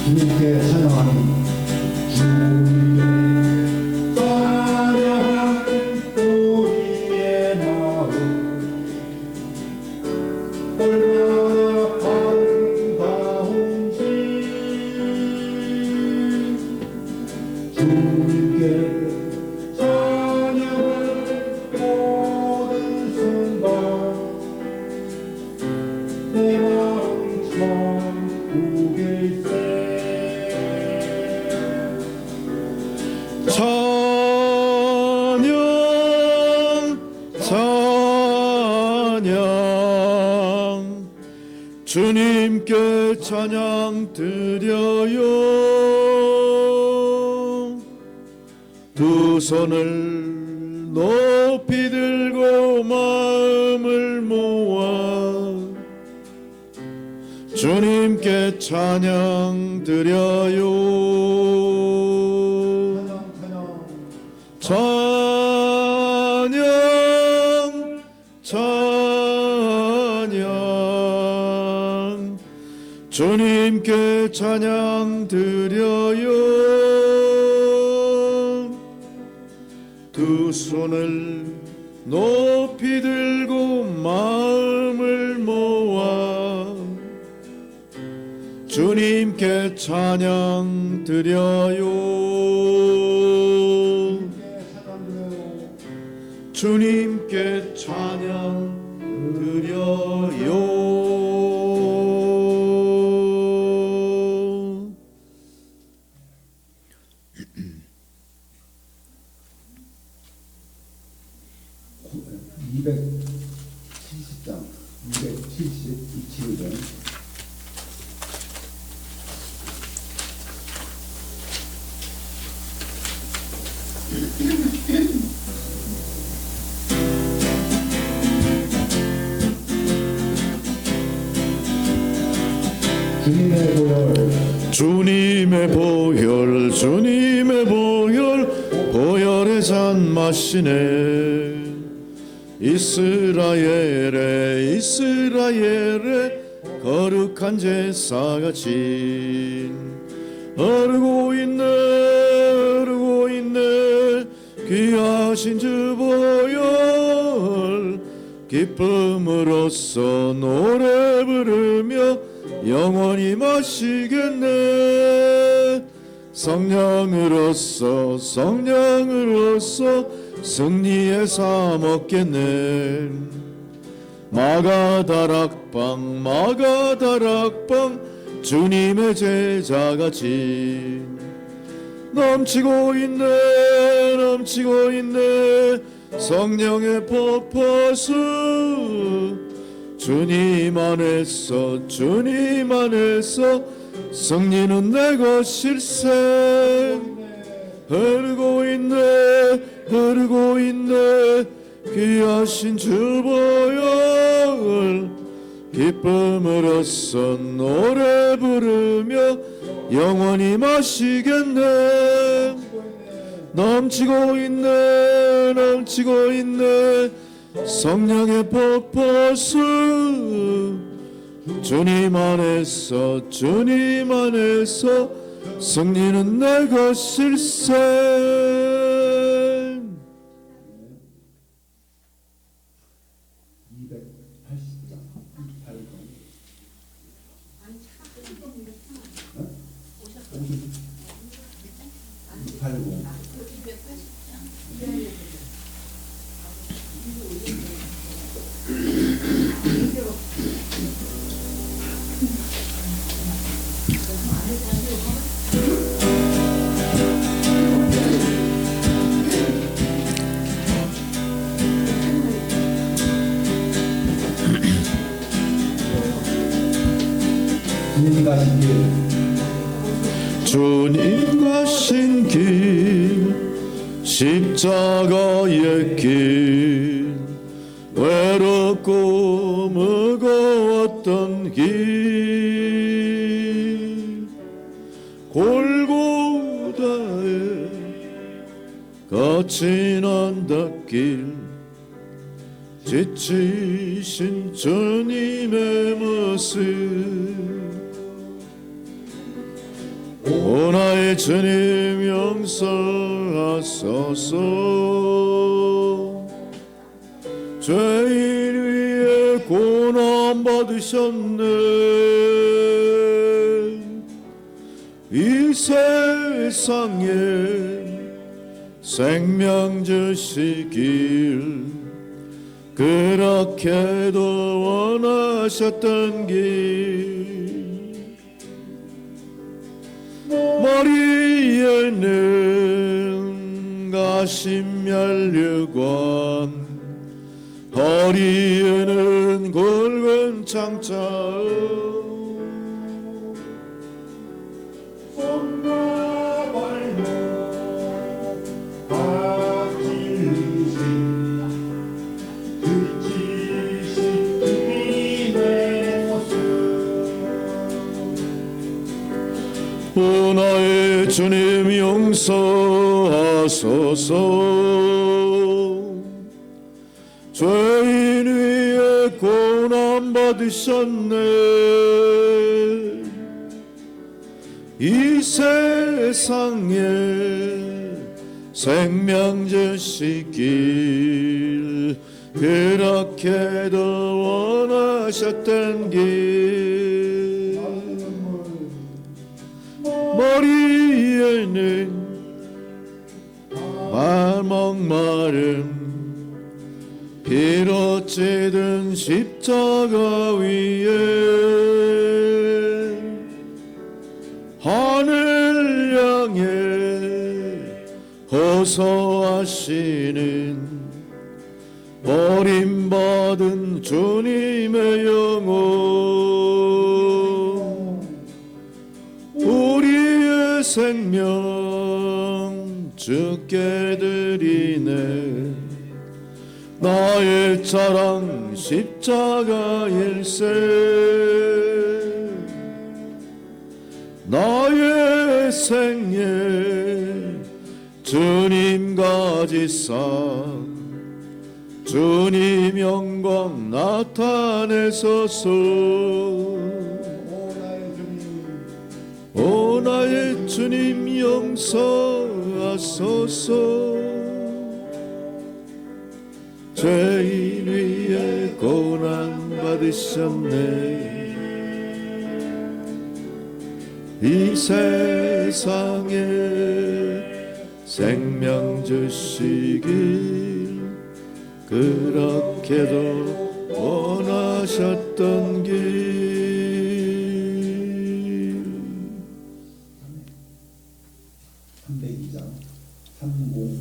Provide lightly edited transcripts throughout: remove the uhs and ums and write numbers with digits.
주님께 찬양하는 주님께 찬양하는 우리의 마음 얼마나 아름다운지 주님께 찬양하는 모든 순간 내 마음 천국에 있세 찬양 주님께 찬양 드려요. 두 손을 높이 들고 마음을 모아 주님께 찬양 드려요. 찬양 찬양 주님께 찬양 드려요. 두 손을 높이 들고 마음을 모아 주님께 찬양 드려요. 주님께 찬양 드려요. 270장 277장 주님의 보혈 주님의 보혈 보혈의 잔 마시네. 이스라엘의 거룩한 제사같이 흐르고 있네 귀하신 주 보혈 기쁨으로써 노래 부르며 영원히 마시겠네. 성령으로서 승리의 사 먹겠네. 마가다락방 주님의 제자같이 넘치고 있네 성령의 폭포수 주님 안에서 승리는 내 것일세. 흐르고 있네 귀하신 주 보혈 기쁨으로써 노래 부르며 영원히 마시겠네. 넘치고 있네 성령의 폭포수 주님 안에서 승리는 내 것일세. 80 주님 가신 길 십자가의 길 외롭고 무거웠던 길 골고다의 거친 언덕길 지치신 주님의 모습 오 나의 주님 용서하소서. 죄인 위에 고난 받으셨네. 이 세상에 생명 주시길 그렇게도 원하셨던 길. 머리에는 가시면류관, 허리에는 굵은 창자, 손과 발목 다 찔리신 그치신 주님의 모습. 오 나의 주님 용서하소서. 죄인 위에 고난 받으셨네. 이 세상에 생명 주시길 그렇게도 원하셨던 길. 머리에는 목마름 피로 찌든 십자가 위에 하늘 향해 호소하시는 버림받은 주님의 영혼. 우리의 생명 주께 드리네. 나의 자랑 십자가 일세. 나의 생애 주님 가지사 주님 영광 나타내소서. 오 나의 주님 용서하소서. 죄인 위에 고난 받으셨네. 이 세상에 생명 주시길 그렇게도 원하셨던 길. 302장 302.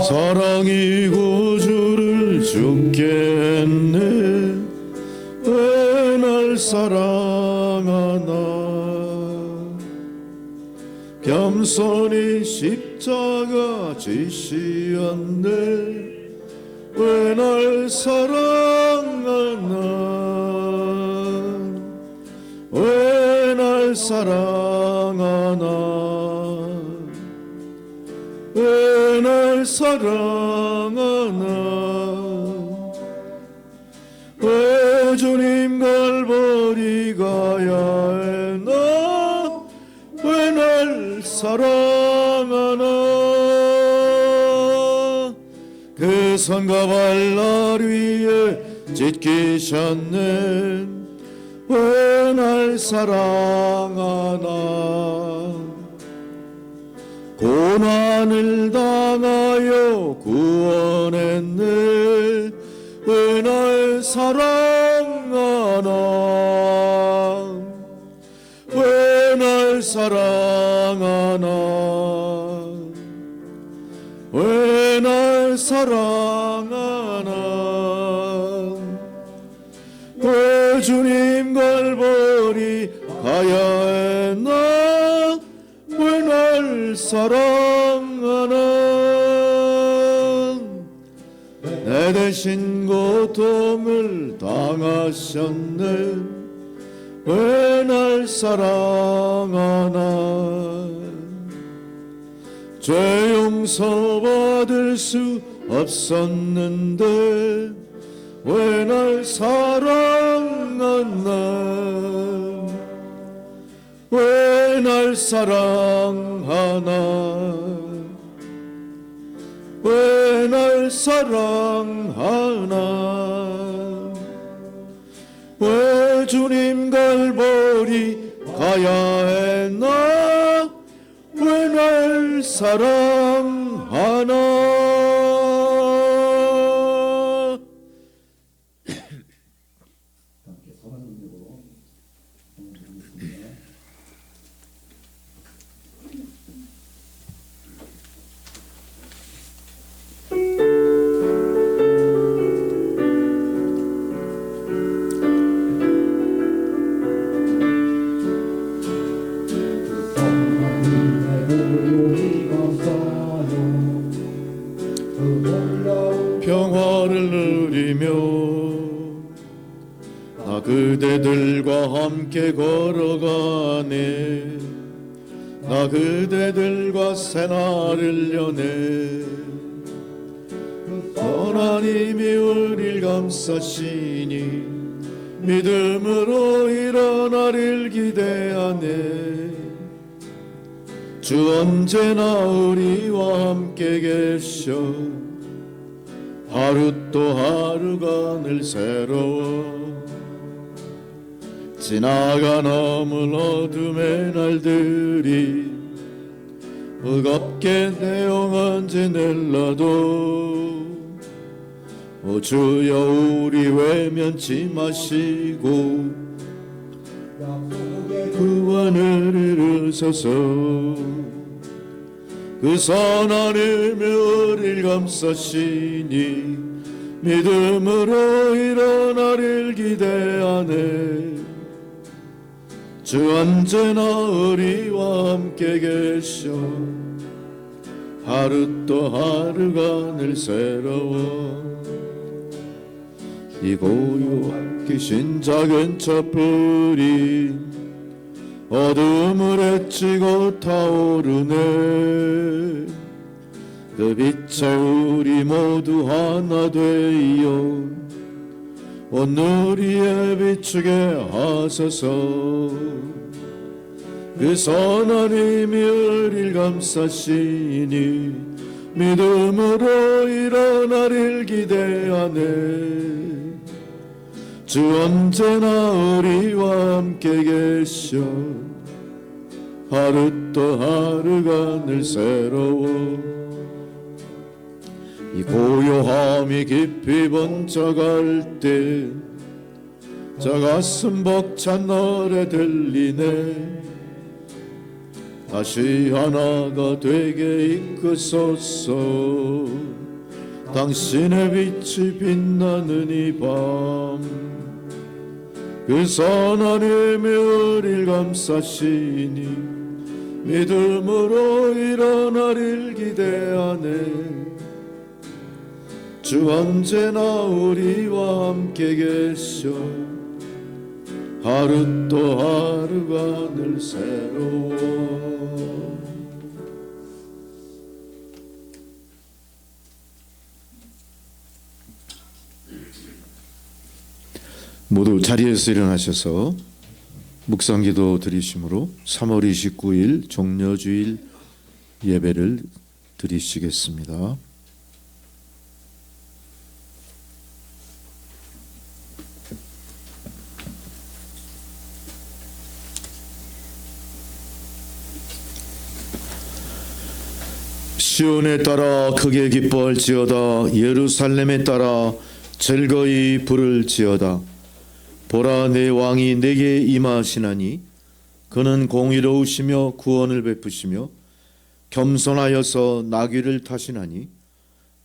사랑이 구주를 죽게 했네. 왜 날 사랑하나. 겸손히 십자가 지시었네. 왜 날 사랑하나. 왜 날 사랑하나. 왜 날 사랑하나. 왜 주님 갈보리 가야 했나. 왜 날 사랑하나. 그 선과 발날 위에 찢기셨네. 왜 날 사랑하나. 고난을 당하여 구원했네. 왜 날 사랑하나. 왜 날 사랑하나. 왜 날 사랑하나. 왜 주님 갈보리 가야 사랑하는 내 대신 고통을 당하셨네 왜 날 사랑하나 죄 용서받을 수 없었는데 왜 날 사랑하나 왜 날 사랑하나 왜 날 사랑하나 왜 주님 갈보리 가야 했나 왜 날 사랑하나. 함께 서반님으로 드리겠습니다. 평화를 누리며 나 그대들과 함께 걸어가네 나 그대들과 새날을 여네 하나님이 우릴 감싸시니 믿음으로 일어나릴 기대하네 주 언제나 우리와 함께 계셔 하루 또 하루가 늘 새로워 지나가 넘은 어둠의 날들이 무겁게 내 영혼제 낼라도 오 주여 우리 외면치 마시고 구원을 이루소서 그 선하님이 우리를 감싸시니 믿음으로 일어나릴 기대하네 주 언제나 우리와 함께 계셔 하루 또 하루가 늘 새로워 이 고요하신 작은 촛불이 어둠을 헤치고 타오르네 그 빛에 우리 모두 하나 되어 오늘이에 비추게 하소서 그 선하님이 우리를 감싸시니 믿음으로 일어나릴 기대하네 주 언제나 우리와 함께 계셔 하루 또 하루가 늘 새로워 이 고요함이 깊이 번쩍할 때 저 가슴 벅찬 노래 들리네 다시 하나가 되게 이끄소서 당신의 빛이 빛나는 이 밤 그 선하님이 우릴 감싸시니 믿음으로 일어나릴 기대하네 주 언제나 우리와 함께 계셔 하루 또 하루가 늘 새로워 모두 자리에서 일어나셔서 묵상기도 드리심으로 3월 29일 종려주일 예배를 드리시겠습니다. 시온에 따라 크게 기뻐할지어다 예루살렘에 따라 즐거이 부를지어다 보라 내 왕이 내게 임하시나니 그는 공의로우시며 구원을 베푸시며 겸손하여서 나귀를 타시나니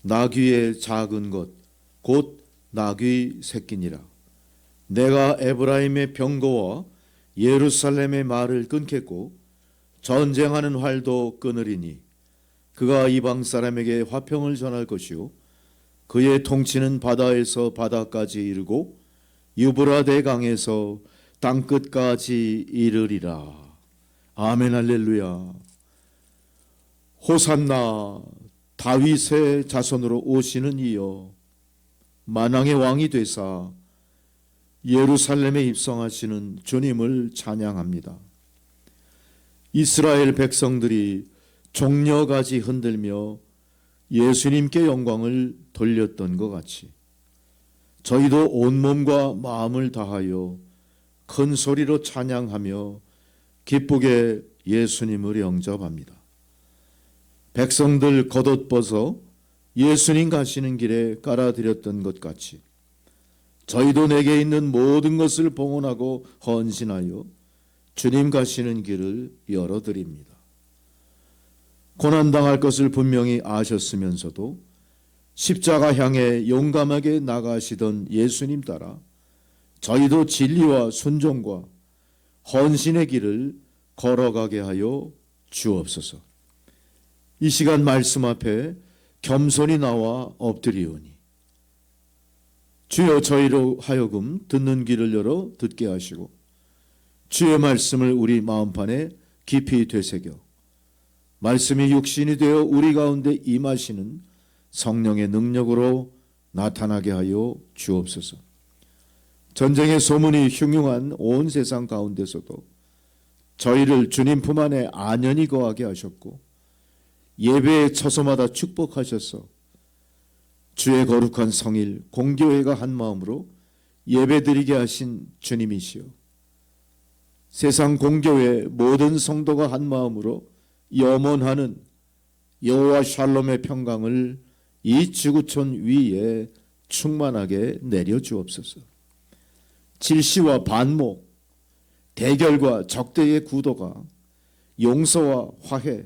나귀의 작은 것 곧 나귀 새끼니라 내가 에브라임의 병거와 예루살렘의 말을 끊겠고 전쟁하는 활도 끊으리니 그가 이방 사람에게 화평을 전할 것이요 그의 통치는 바다에서 바다까지 이르고 유브라데 강에서 땅끝까지 이르리라. 아멘 할렐루야. 호산나 다윗의 자손으로 오시는 이여 만왕의 왕이 되사 예루살렘에 입성하시는 주님을 찬양합니다. 이스라엘 백성들이 종려가지 흔들며 예수님께 영광을 돌렸던 것 같이 저희도 온몸과 마음을 다하여 큰 소리로 찬양하며 기쁘게 예수님을 영접합니다. 백성들 겉옷 벗어 예수님 가시는 길에 깔아드렸던 것 같이 저희도 내게 있는 모든 것을 봉헌하고 헌신하여 주님 가시는 길을 열어드립니다. 고난당할 것을 분명히 아셨으면서도 십자가 향해 용감하게 나가시던 예수님 따라 저희도 진리와 순종과 헌신의 길을 걸어가게 하여 주옵소서. 이 시간 말씀 앞에 겸손히 나와 엎드리오니 주여 저희로 하여금 듣는 귀를 열어 듣게 하시고 주의 말씀을 우리 마음판에 깊이 되새겨 말씀이 육신이 되어 우리 가운데 임하시는 성령의 능력으로 나타나게 하여 주옵소서. 전쟁의 소문이 흉흉한 온 세상 가운데서도 저희를 주님 품 안에 안연히 거하게 하셨고 예배의 처소마다 축복하셔서 주의 거룩한 성일 공교회가 한 마음으로 예배드리게 하신 주님이시여 세상 공교회 모든 성도가 한 마음으로 염원하는 여호와 샬롬의 평강을 이 지구촌 위에 충만하게 내려주옵소서. 질시와 반목, 대결과 적대의 구도가 용서와 화해,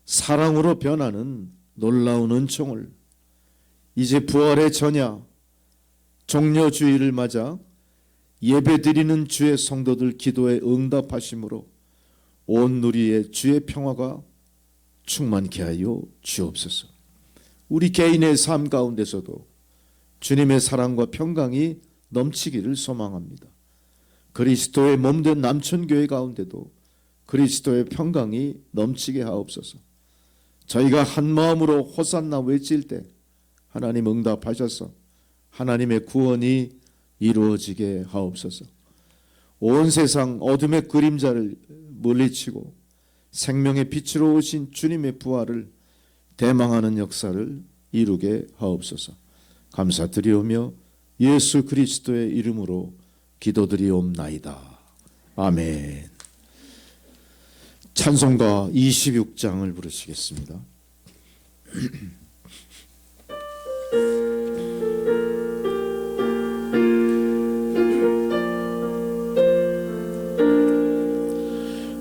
사랑으로 변하는 놀라운 은총을 이제 부활의 전야 종려주의를 맞아 예배드리는 주의 성도들 기도에 응답하심으로 온 누리의 주의 평화가 충만케 하여 주옵소서. 우리 개인의 삶 가운데서도 주님의 사랑과 평강이 넘치기를 소망합니다. 그리스도의 몸된 남천교회 가운데도 그리스도의 평강이 넘치게 하옵소서. 저희가 한 마음으로 호산나 외칠 때 하나님 응답하셔서 하나님의 구원이 이루어지게 하옵소서. 온 세상 어둠의 그림자를 물리치고 생명의 빛으로 오신 주님의 부활을 대망하는 역사를 이루게 하옵소서. 감사드리오며 예수 그리스도의 이름으로 기도드리옵나이다. 아멘. 찬송가 26장을 부르시겠습니다.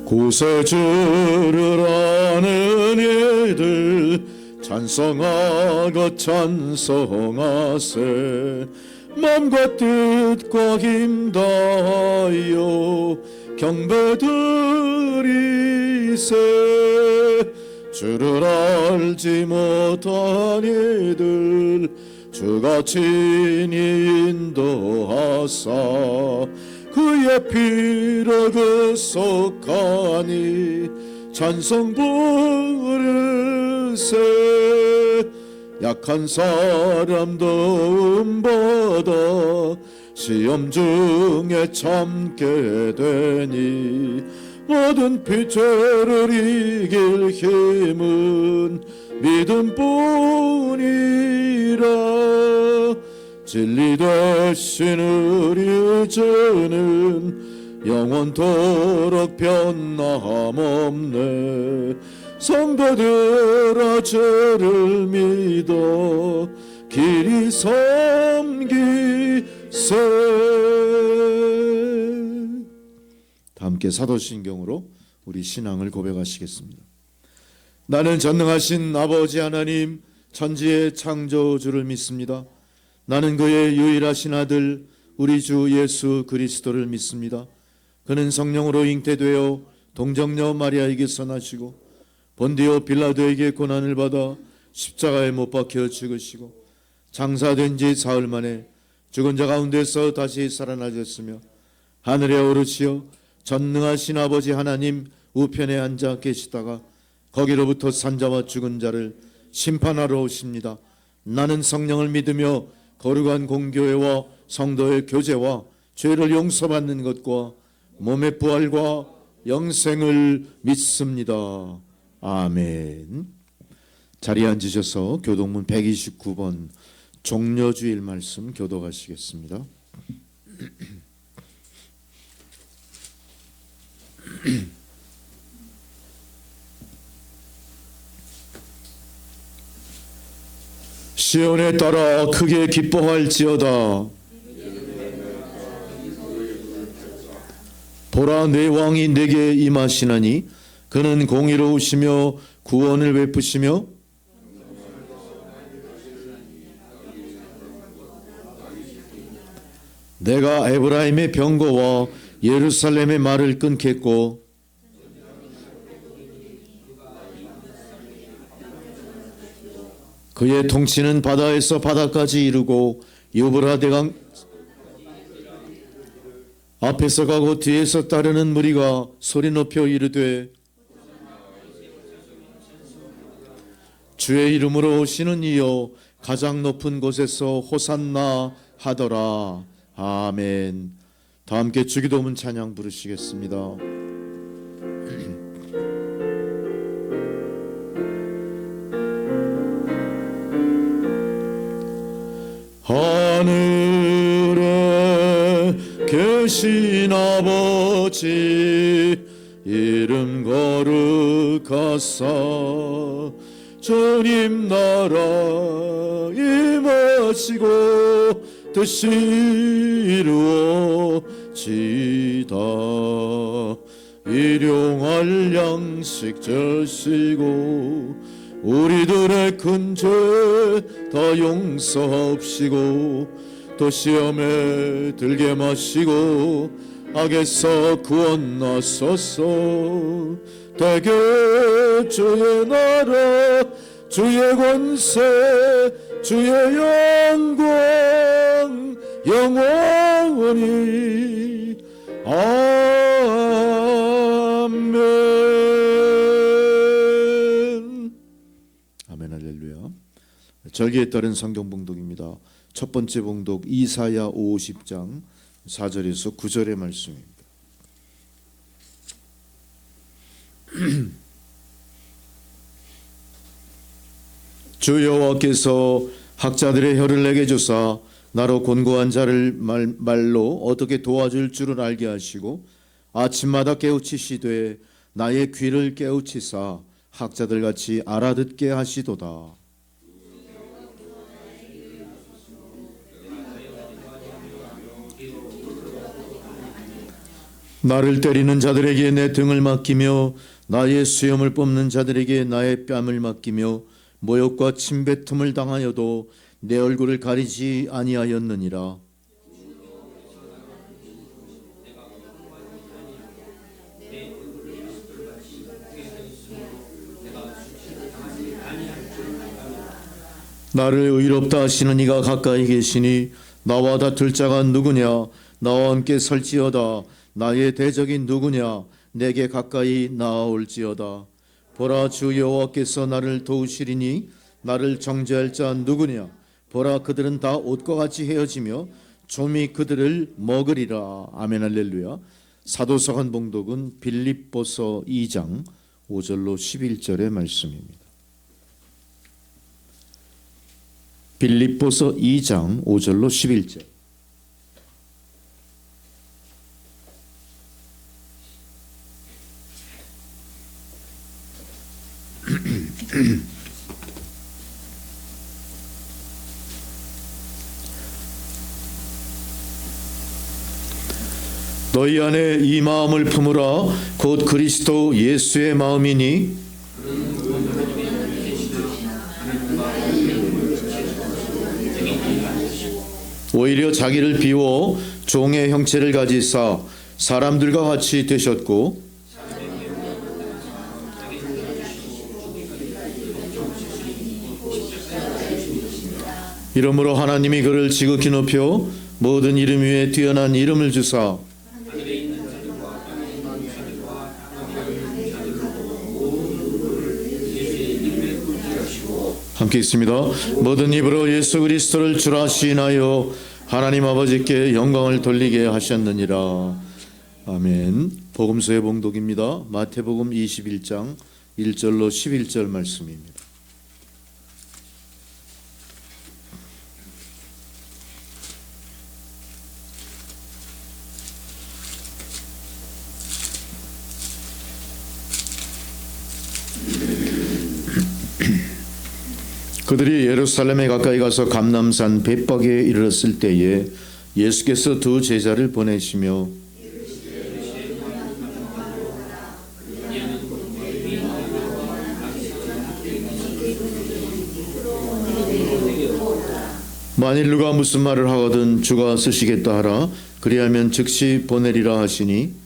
구세주를 아는 이들 찬송하고 찬송하세. 맘과 뜻과 힘 다하여 경배드리세. 주를 알지 못한 이들 주가 친히 인도하사 그의 피로 구속하니 찬송 부르세. 약한 사람 도움받아 시험 중에 참게 되니 모든 피조를 이길 힘은 믿음뿐이라. 진리 되신 우리 주는 영원토록 변함없네. 성도들아 주를 믿어 길이 섬기세. 다 함께 사도신경으로 우리 신앙을 고백하시겠습니다. 나는 전능하신 아버지 하나님 천지의 창조주를 믿습니다. 나는 그의 유일하신 아들 우리 주 예수 그리스도를 믿습니다. 그는 성령으로 잉태되어 동정녀 마리아에게서 나시고 본디오 빌라도에게 고난을 받아 십자가에 못 박혀 죽으시고 장사된 지 사흘 만에 죽은 자 가운데서 다시 살아나셨으며 하늘에 오르시어 전능하신 아버지 하나님 우편에 앉아 계시다가 거기로부터 산자와 죽은 자를 심판하러 오십니다. 나는 성령을 믿으며 거룩한 공교회와 성도의 교제와 죄를 용서받는 것과 몸의 부활과 영생을 믿습니다. 아멘. 자리에 앉으셔서 교동문 129번 종려주일 말씀 교독하시겠습니다. 시온에 따라 크게 기뻐할지어다. 보라, 내 왕이 내게 임하시나니 그는 공의로우시며 구원을 베푸시며 내가 에브라임의 병거와 예루살렘의 말을 끊겠고 그의 통치는 바다에서 바다까지 이르고 유브라 대강 앞에서 가고 뒤에서 따르는 무리가 소리 높여 이르되 주의 이름으로 오시는 이여 가장 높은 곳에서 호산나 하더라. 아멘. 다 함께 주기도문 찬양 부르시겠습니다. 하늘에 계신 아버지 이름 거룩하사 주님 나라 임하시고 뜻이 이루어지다. 일용할 양식 주시고 우리들의 큰 죄 다 용서하옵시고 또 시험에 들게 마시고 악에서 구원하소서. 대개 주의 나라 주의 권세 주의 영광 영원히 아멘. 아멘. 할렐루야. 절기에 따른 성경 봉독입니다. 첫 번째 봉독 이사야 50장 4절에서 9절의 말씀입니다. 주 여호와께서 학자들의 혀를 내게 주사 나로 곤고한 자를 말로 어떻게 도와줄 줄을 알게 하시고 아침마다 깨우치시되 나의 귀를 깨우치사 학자들 같이 알아듣게 하시도다. 나를 때리는 자들에게 내 등을 맡기며 나의 수염을 뽑는 자들에게 나의 뺨을 맡기며 모욕과 침뱉음을 당하여도 내 얼굴을 가리지 아니하였느니라. 나를 의롭다 하시는 이가 가까이 계시니 나와 다툴 자가 누구냐? 나와 함께 설지어다. 나의 대적이 누구냐? 내게 가까이 나아올지어다. 보라, 주 여호와께서 나를 도우시리니 나를 정죄할 자 누구냐? 보라, 그들은 다 옷과 같이 헤어지며 좀이 그들을 먹으리라. 아멘. 할렐루야. 사도서관 봉독은 빌립보서 2장 5절로 11절의 말씀입니다. 빌립보서 2장 5절로 11절. 너희 안에 이 마음을 품으라. 곧 그리스도 예수의 마음이니 오히려 자기를 비워 종의 형체를 가지사 사람들과 같이 되셨고 이러므로 하나님이 그를 지극히 높여 모든 이름 위에 뛰어난 이름을 주사 함께 있습니다. 모든 입으로 예수 그리스도를 주라 시인하여 하나님 아버지께 영광을 돌리게 하셨느니라. 아멘. 복음서의 봉독입니다. 마태복음 21장 1절로 11절 말씀입니다. 그들이 예루살렘에 가까이 가서 감람산 벳박에 이르렀을 때에 예수께서 두 제자를 보내시며 만일 누가 무슨 말을 하거든 주가 쓰시겠다 하라. 그리하면 즉시 보내리라 하시니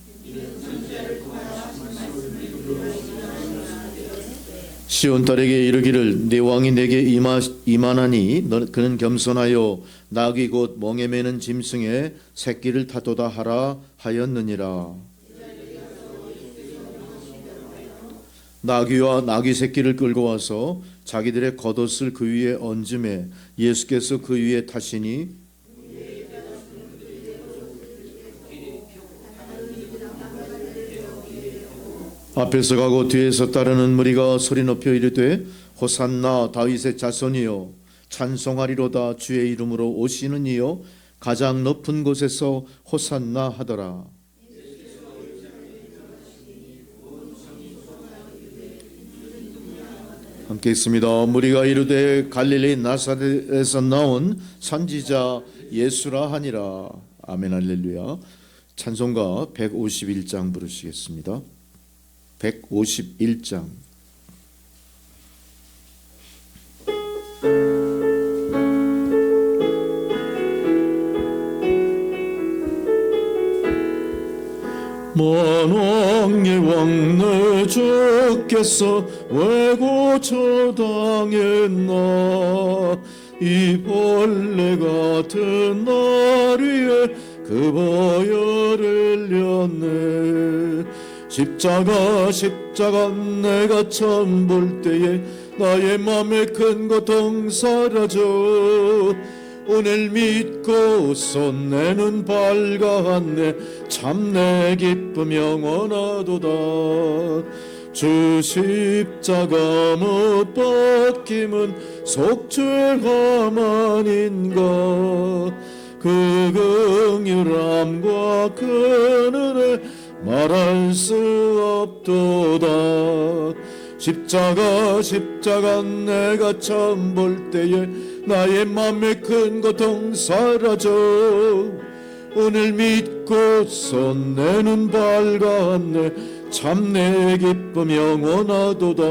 시온 딸에게 이르기를 내 왕이 내게 임하나니 그는 겸손하여 낙이 곧 멍에 매는 짐승의 새끼를 타도다 하라 하였느니라. 나귀와 나귀 새끼를 끌고 와서 자기들의 겉옷을 그 위에 얹음에 예수께서 그 위에 타시니 앞에서 가고 뒤에서 따르는 무리가 소리 높여 이르되 호산나 다윗의 자손이여 찬송하리로다 주의 이름으로 오시는 이여 가장 높은 곳에서 호산나 하더라. 함께 있습니다. 무리가 이르되 갈릴리 나사렛에서 나온 선지자 예수라 하니라. 아멘 할렐루야. 찬송가 151장 부르시겠습니다. 151장. 만왕의 왕 내 주께서 왜 고초당했나 이 벌레 같은 날 위에 그 보혈을 흘렸네. 십자가 내가 처음 볼 때에 나의 맘에 큰 고통 사라져 오늘 믿고 손 내는 밝았네. 참 내 기쁨 영원하도다. 주 십자가 못 박힘은 속죄함 아닌가. 그 긍휼함과 그 은혜 말할 수 없도다. 십자가 내가 처음 볼 때에 나의 맘에 큰 고통 사라져 오늘 믿고 손 내는 밝았네. 참 내 기쁨 영원하도다.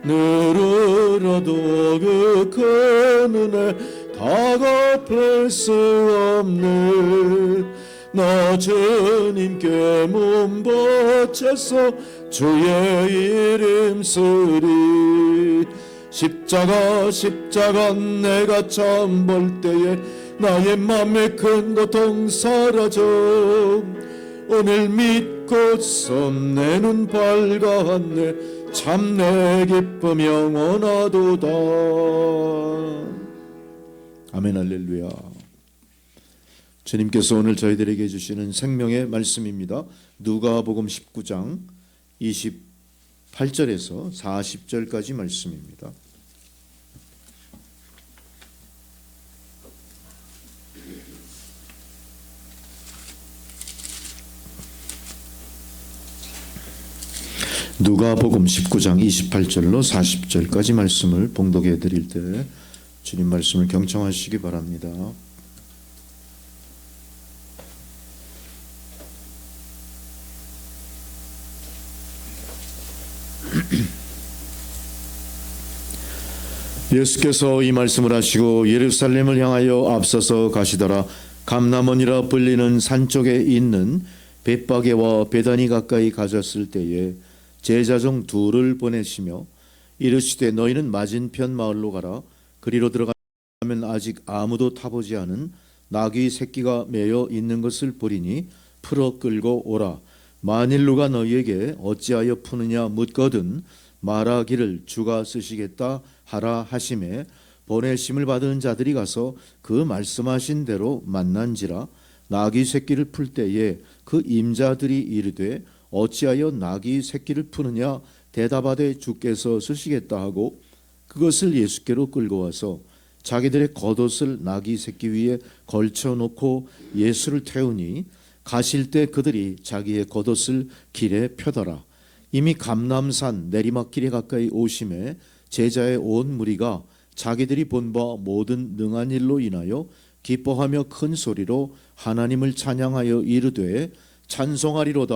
늘 울어도 그 큰 은혜 다 갚을 수 없네. 나 주님께 몸 바쳐서 주의 이름 쓰리. 십자가 내가 처음 볼 때에 나의 맘에 큰 고통 사라져 오늘 믿고 손 내는 밝았네. 참 내 기쁨 영원하도다. 아멘 할렐루야. 주님께서 오늘 저희들에게 주시는 생명의 말씀입니다. 누가복음 19장 28절에서 40절까지 말씀입니다. 누가복음 19장 28절로 40절까지 말씀을 봉독해 드릴 때 주님 말씀을 경청하시기 바랍니다. 예수께서 이 말씀을 하시고 예루살렘을 향하여 앞서서 가시더라. 감람원이라 불리는 산 쪽에 있는 벳바게와 베다니 가까이 가셨을 때에 제자 중 둘을 보내시며 이르시되 너희는 맞은편 마을로 가라. 그리로 들어가 아직 아무도 타보지 않은 나귀 새끼가 매여 있는 것을 보리니 풀어 끌고 오라. 만일 누가 너희에게 어찌하여 푸느냐 묻거든 말하기를 주가 쓰시겠다 하라 하심에 보내심을 받은 자들이 가서 그 말씀하신 대로 만난지라. 나귀 새끼를 풀 때에 그 임자들이 이르되 어찌하여 나귀 새끼를 푸느냐 대답하되 주께서 쓰시겠다 하고 그것을 예수께로 끌고 와서 자기들의 겉옷을 나귀 새끼 위에 걸쳐 놓고 예수를 태우니 가실 때 그들이 자기의 겉옷을 길에 펴더라. 이미 감람산 내리막길에 가까이 오심에 제자의 온 무리가 자기들이 본 바 모든 능한 일로 인하여 기뻐하며 큰 소리로 하나님을 찬양하여 이르되 찬송하리로다.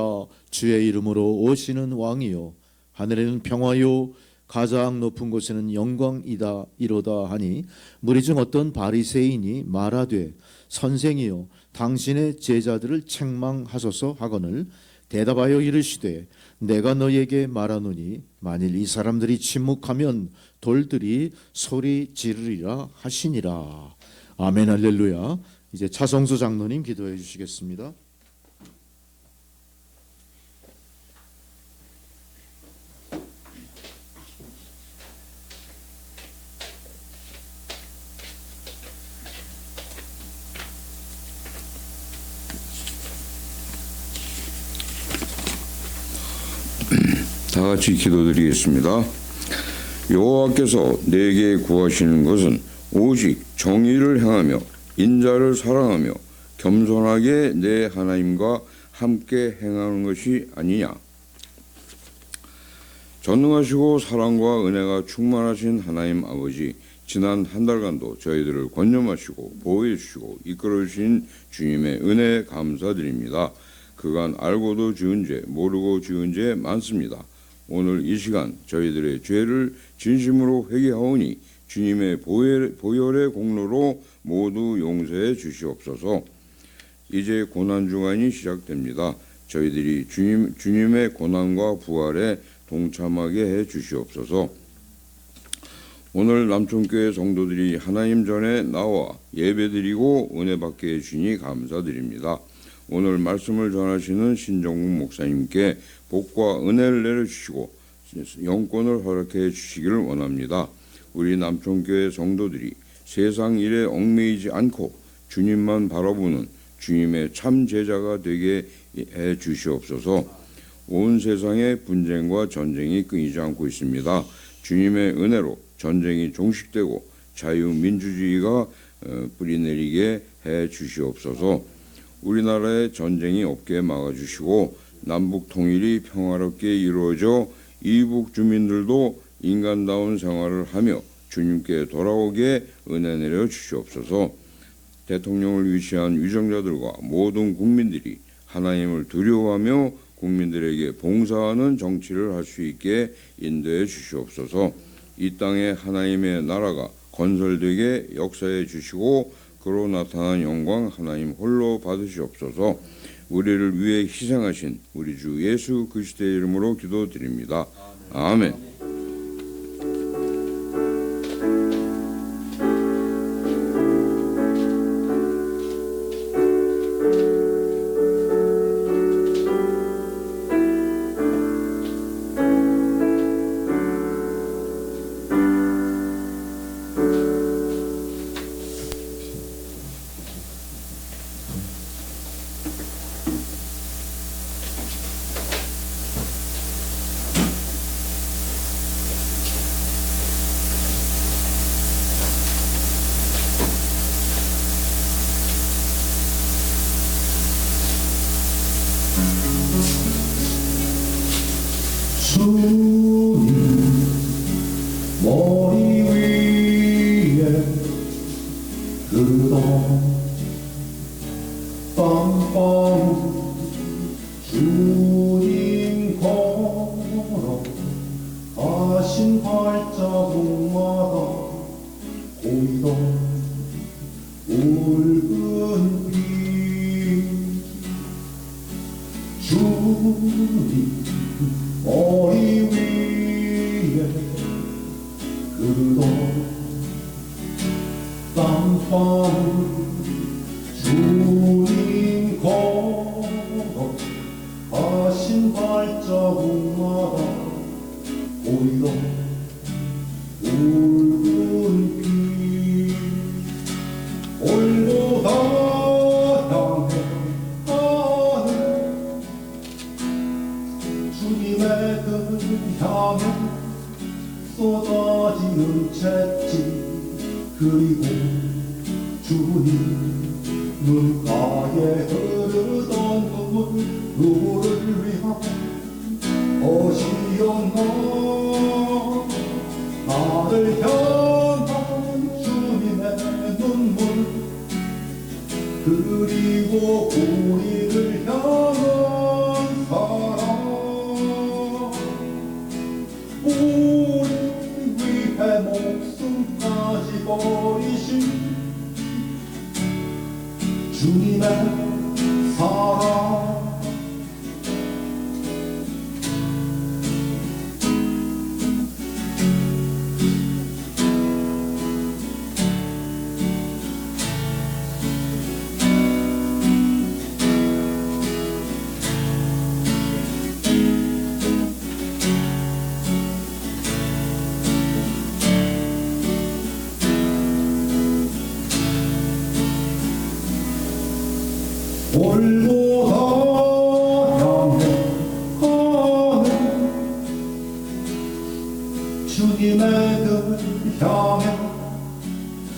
주의 이름으로 오시는 왕이요 하늘에는 평화요 가장 높은 곳에는 영광이다 이로다 하니 무리 중 어떤 바리새인이 말하되 선생이요 당신의 제자들을 책망하소서 하거늘 대답하여 이르시되 내가 너희에게 말하노니 만일 이 사람들이 침묵하면 돌들이 소리 지르리라 하시니라. 아멘. 할렐루야. 이제 차성수 장로님 기도해 주시겠습니다. 다 같이 기도드리겠습니다. 여호와께서 내게 구하시는 것은 오직 정의를 행하며 인자를 사랑하며 겸손하게 내 하나님과 함께 행하는 것이 아니냐. 전능하시고 사랑과 은혜가 충만하신 하나님 아버지, 지난 한 달간도 저희들을 권념하시고 보호해 주시고 이끌어 주신 주님의 은혜에 감사드립니다. 그간 알고도 지은 죄, 모르고 지은 죄 많습니다. 오늘 이 시간 저희들의 죄를 진심으로 회개하오니 주님의 보혈의 공로로 모두 용서해 주시옵소서. 이제 고난 주간이 시작됩니다. 저희들이 주님의 고난과 부활에 동참하게 해 주시옵소서. 오늘 남촌교회 성도들이 하나님 전에 나와 예배드리고 은혜 받게 해주시니 감사드립니다. 오늘 말씀을 전하시는 신정국 목사님께 복과 은혜를 내려주시고 영권을 허락해 주시기를 원합니다. 우리 남촌교회 성도들이 세상 일에 얽매이지 않고 주님만 바라보는 주님의 참 제자가 되게 해 주시옵소서. 온 세상에 분쟁과 전쟁이 끊이지 않고 있습니다. 주님의 은혜로 전쟁이 종식되고 자유민주주의가 뿌리내리게 해 주시옵소서. 우리나라에 전쟁이 없게 막아주시고 남북 통일이 평화롭게 이루어져 이북 주민들도 인간다운 생활을 하며 주님께 돌아오게 은혜 내려 주시옵소서. 대통령을 위시한 위정자들과 모든 국민들이 하나님을 두려워하며 국민들에게 봉사하는 정치를 할 수 있게 인도해 주시옵소서. 이 땅에 하나님의 나라가 건설되게 역사해 주시고 그로 나타난 영광 하나님 홀로 받으시옵소서. 우리를 위해 희생하신 우리 주 예수 그리스도의 이름으로 기도드립니다. 아멘. 주님 머리 위에 그동 뻔뻔 주님 걸어 가신 발자국마다 고이도 붉은 빛 주님 머리 위에 그도 밤하늘 주님 걸어가신 발자국마다 보이던 붉은 빛 올보다 향해 가는 주님의 그 향해 쏟아지는 채찍 그리고 주님 눈가에 흐르던 눈물 누구를 위한 것이었나 나를 향한 주님의 눈물 그리고 우리를 향한 사랑 우리 위해 목숨까지 버리신 주님의 사랑 올보다 향해 가는 주님의 그 향해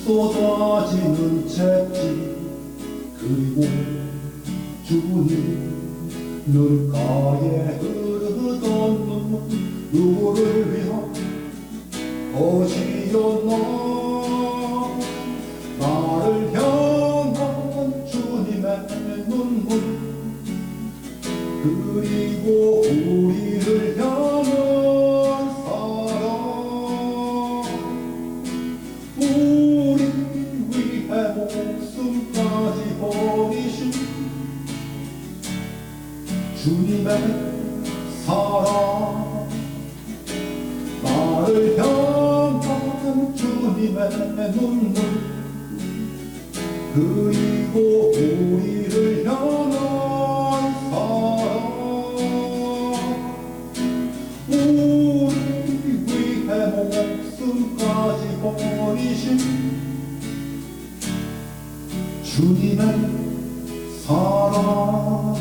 쏟아지는 채찍 그리고 주님 눈가에 흐르던 눈물 누구를 위한 것이었나 나를 향한 주님의 눈물 그리고 우리를 향한 사랑 우리 위해 목숨까지 버리신 주님의 사랑 나를 향한 주님의 눈물 그리고 우리를 향한 사랑 우리 위해 목숨까지 버리신 주님의 사랑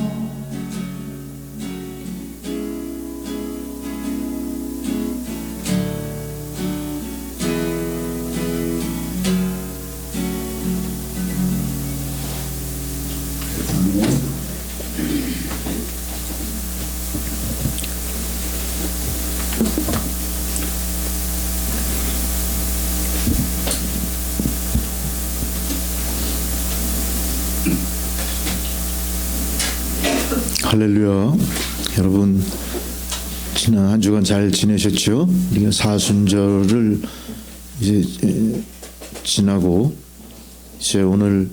할렐루야. 여러분 지난 한 주간 잘 지내셨죠? 우리가 사순절을 이제 지나고 이제 오늘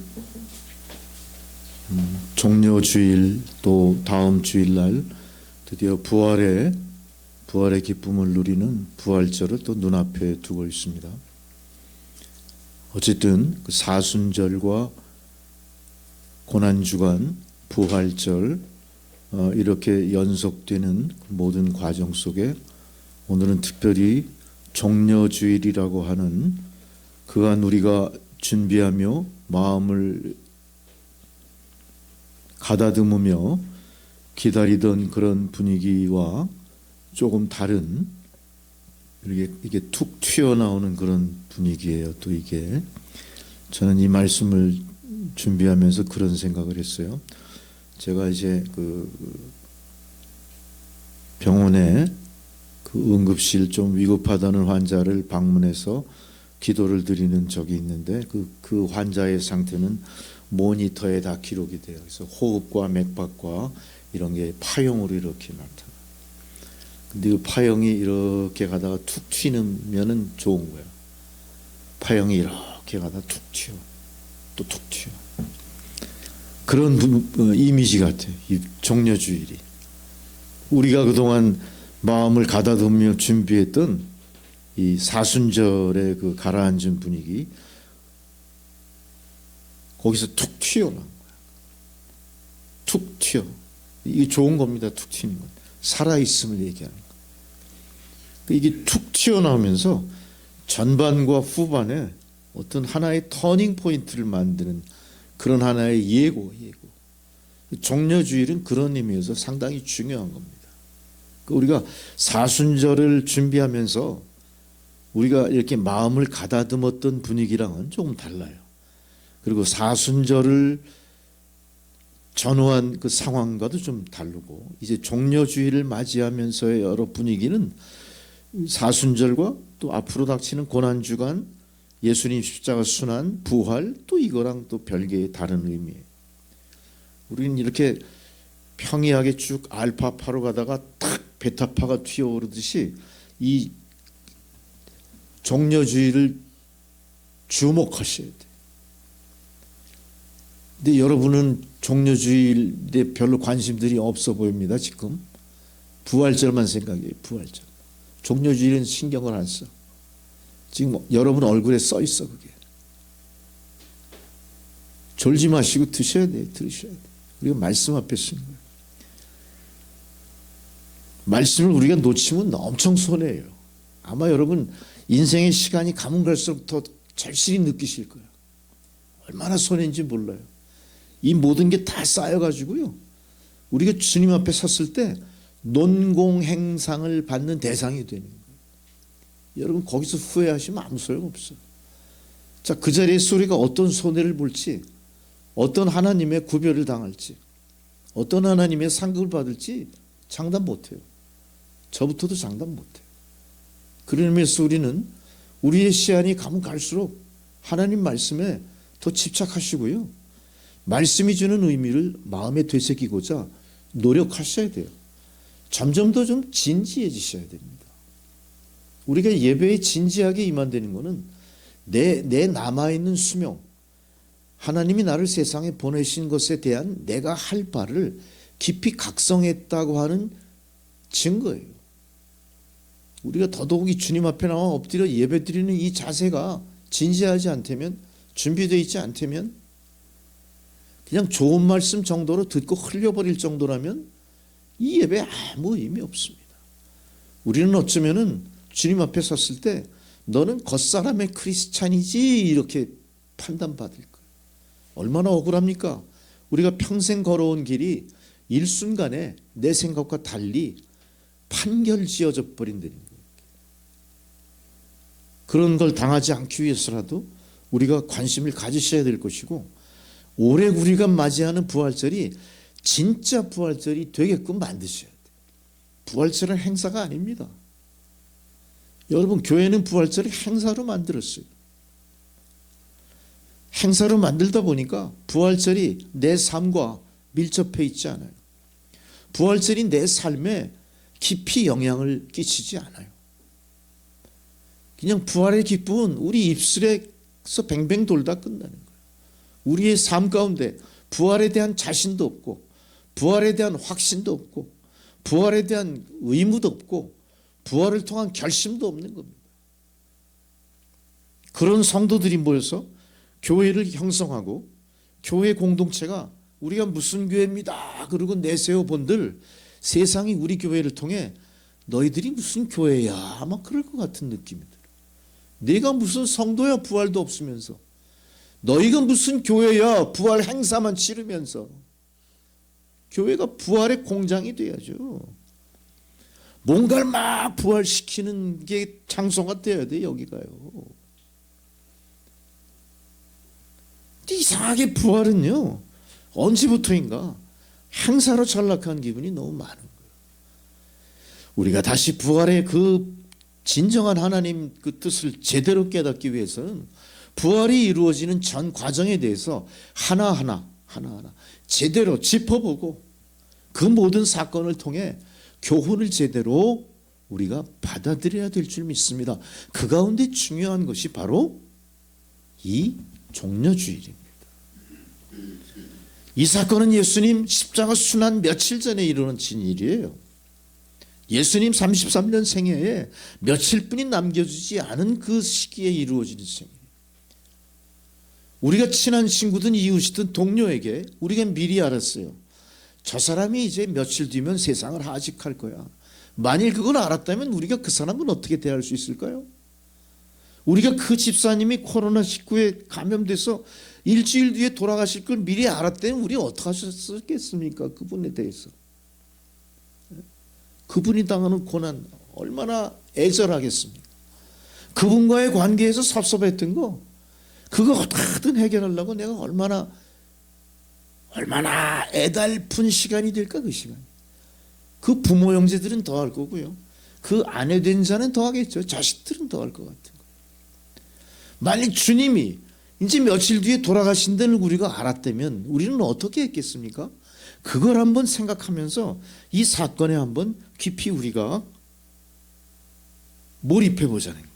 종려주일 또 다음 주일날 드디어 부활의 기쁨을 누리는 부활절을 또 눈앞에 두고 있습니다. 어쨌든 그 사순절과 고난주간 부활절 이렇게 연속되는 모든 과정 속에 오늘은 특별히 종려주일이라고 하는 그간 우리가 준비하며 마음을 가다듬으며 기다리던 그런 분위기와 조금 다른 이게 툭 튀어나오는 그런 분위기예요. 또 이게 저는 이 말씀을 준비하면서 그런 생각을 했어요. 제가 이제 그 병원에 그 응급실 좀 위급하다는 환자를 방문해서 기도를 드리는 적이 있는데 그 환자의 상태는 모니터에 다 기록이 돼요. 그래서 호흡과 맥박과 이런 게 파형으로 이렇게 나타나. 근데 그 파형이 이렇게 가다가 툭 튀면은 좋은 거야. 파형이 이렇게 가다가 툭 튀어, 또 툭 튀어. 그런 이미지 같아. 이 종려주일이 우리가 그동안 마음을 가다듬으며 준비했던 이 사순절의 그 가라앉은 분위기, 거기서 툭 튀어나온 거야. 툭 튀어. 이게 좋은 겁니다. 툭 튀는 건. 살아있음을 얘기하는 거. 이게 툭 튀어나오면서 전반과 후반에 어떤 하나의 터닝 포인트를 만드는 그런 하나의 예고. 종려주일은 그런 의미에서 상당히 중요한 겁니다. 우리가 사순절을 준비하면서 우리가 이렇게 마음을 가다듬었던 분위기랑은 조금 달라요. 그리고 사순절을 전후한 그 상황과도 좀 다르고, 이제 종려주일을 맞이하면서의 여러 분위기는 사순절과 또 앞으로 닥치는 고난주간, 예수님 십자가 순환, 부활, 또 이거랑 또 별개의 다른 의미예요. 우리는 이렇게 평이하게 쭉 알파파로 가다가 탁 베타파가 튀어오르듯이 이 종려주의를 주목하셔야 돼요. 근데 여러분은 종려주의에 별로 관심들이 없어 보입니다. 지금 부활절만 생각해요. 부활절. 종려주의는 신경을 안 써. 지금 여러분 얼굴에 써 있어. 그게. 졸지 마시고 드셔야 돼요. 들으셔야 돼요. 우리가 말씀 앞에 쓰는 거예요. 말씀을 우리가 놓치면 엄청 손해예요. 아마 여러분 인생의 시간이 가면 갈수록 더 절실히 느끼실 거예요. 얼마나 손해인지 몰라요. 이 모든 게 다 쌓여가지고요, 우리가 주님 앞에 섰을 때 논공행상을 받는 대상이 되는 거예요. 여러분 거기서 후회하시면 아무 소용없어요. 자, 그 자리에서 우리가 어떤 손해를 볼지, 어떤 하나님의 구별을 당할지, 어떤 하나님의 상급을 받을지 장담 못해요. 저부터도 장담 못해요. 그런 의미에서 우리는 우리의 시간이 가면 갈수록 하나님 말씀에 더 집착하시고요, 말씀이 주는 의미를 마음에 되새기고자 노력하셔야 돼요. 점점 더 좀 진지해지셔야 됩니다. 우리가 예배에 진지하게 임한다는 것은 내 남아있는 수명, 하나님이 나를 세상에 보내신 것에 대한 내가 할 바를 깊이 각성했다고 하는 증거예요. 우리가 더더욱이 주님 앞에 나와 엎드려 예배드리는 이 자세가 진지하지 않다면, 준비되어 있지 않다면, 그냥 좋은 말씀 정도로 듣고 흘려버릴 정도라면 이 예배에 아무 의미 없습니다. 우리는 어쩌면은 주님 앞에 섰을 때 너는 겉사람의 크리스찬이지 이렇게 판단받을 거예요. 얼마나 억울합니까? 우리가 평생 걸어온 길이 일순간에 내 생각과 달리 판결지어져 버린다는 거예요. 그런 걸 당하지 않기 위해서라도 우리가 관심을 가지셔야 될 것이고, 올해 우리가 맞이하는 부활절이 진짜 부활절이 되게끔 만드셔야 돼요. 부활절은 행사가 아닙니다. 여러분, 교회는 부활절을 행사로 만들었어요. 행사로 만들다 보니까 부활절이 내 삶과 밀접해 있지 않아요. 부활절이 내 삶에 깊이 영향을 끼치지 않아요. 그냥 부활의 기쁨은 우리 입술에서 뱅뱅 돌다 끝나는 거예요. 우리의 삶 가운데 부활에 대한 자신도 없고, 부활에 대한 확신도 없고, 부활에 대한 의무도 없고, 부활을 통한 결심도 없는 겁니다. 그런 성도들이 모여서 교회를 형성하고, 교회 공동체가 우리가 무슨 교회입니다 그러고 내세워 본들 세상이 우리 교회를 통해 너희들이 무슨 교회야 아마 그럴 것 같은 느낌이 들어요. 내가 무슨 성도야, 부활도 없으면서. 너희가 무슨 교회야, 부활 행사만 치르면서. 교회가 부활의 공장이 돼야죠. 뭔가를 막 부활시키는 게 장소가 돼야 돼. 여기가요. 근데 이상하게 부활은요, 언제부터인가 행사로 전락한 기분이 너무 많은 거예요. 우리가 다시 부활의 그 진정한 하나님 그 뜻을 제대로 깨닫기 위해서는 부활이 이루어지는 전 과정에 대해서 하나하나 제대로 짚어보고, 그 모든 사건을 통해 교훈을 제대로 우리가 받아들여야 될 줄 믿습니다. 그 가운데 중요한 것이 바로 이 종려주일입니다. 이 사건은 예수님 십자가 순환 며칠 전에 이루어진 일이에요. 예수님 33년 생애에 며칠뿐이 남겨지지 않은 그 시기에 이루어진 생애. 우리가 친한 친구든 이웃이든 동료에게 우리가 미리 알았어요. 저 사람이 이제 며칠 뒤면 세상을 하직할 거야. 만일 그걸 알았다면 우리가 그 사람은 어떻게 대할 수 있을까요? 우리가 그 집사님이 코로나19에 감염돼서 일주일 뒤에 돌아가실 걸 미리 알았다면 우리 어떻게 하셨겠습니까? 그분에 대해서. 그분이 당하는 고난 얼마나 애절하겠습니까? 그분과의 관계에서 섭섭했던 거 그거 어떻게든 해결하려고 내가 얼마나 애달픈 시간이 될까. 그 시간. 그 부모 형제들은 더 할 거고요. 그 아내 된 자는 더 하겠죠. 자식들은 더 할 것 같은 거예요. 만약 주님이 이제 며칠 뒤에 돌아가신다는 우리가 알았다면 우리는 어떻게 했겠습니까? 그걸 한번 생각하면서 이 사건에 한번 깊이 우리가 몰입해 보자는 거죠.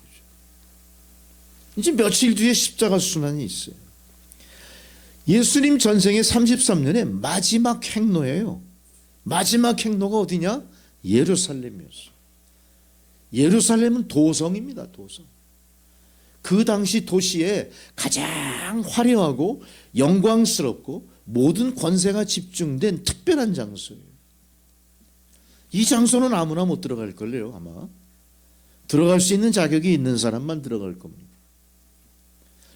이제 며칠 뒤에 십자가 순환이 있어요. 예수님 전생의 33년의 마지막 행로예요. 마지막 행로가 어디냐? 예루살렘이었어요. 예루살렘은 도성입니다. 도성. 그 당시 도시에 가장 화려하고 영광스럽고 모든 권세가 집중된 특별한 장소예요. 이 장소는 아무나 못 들어갈 걸요. 아마 들어갈 수 있는 자격이 있는 사람만 들어갈 겁니다.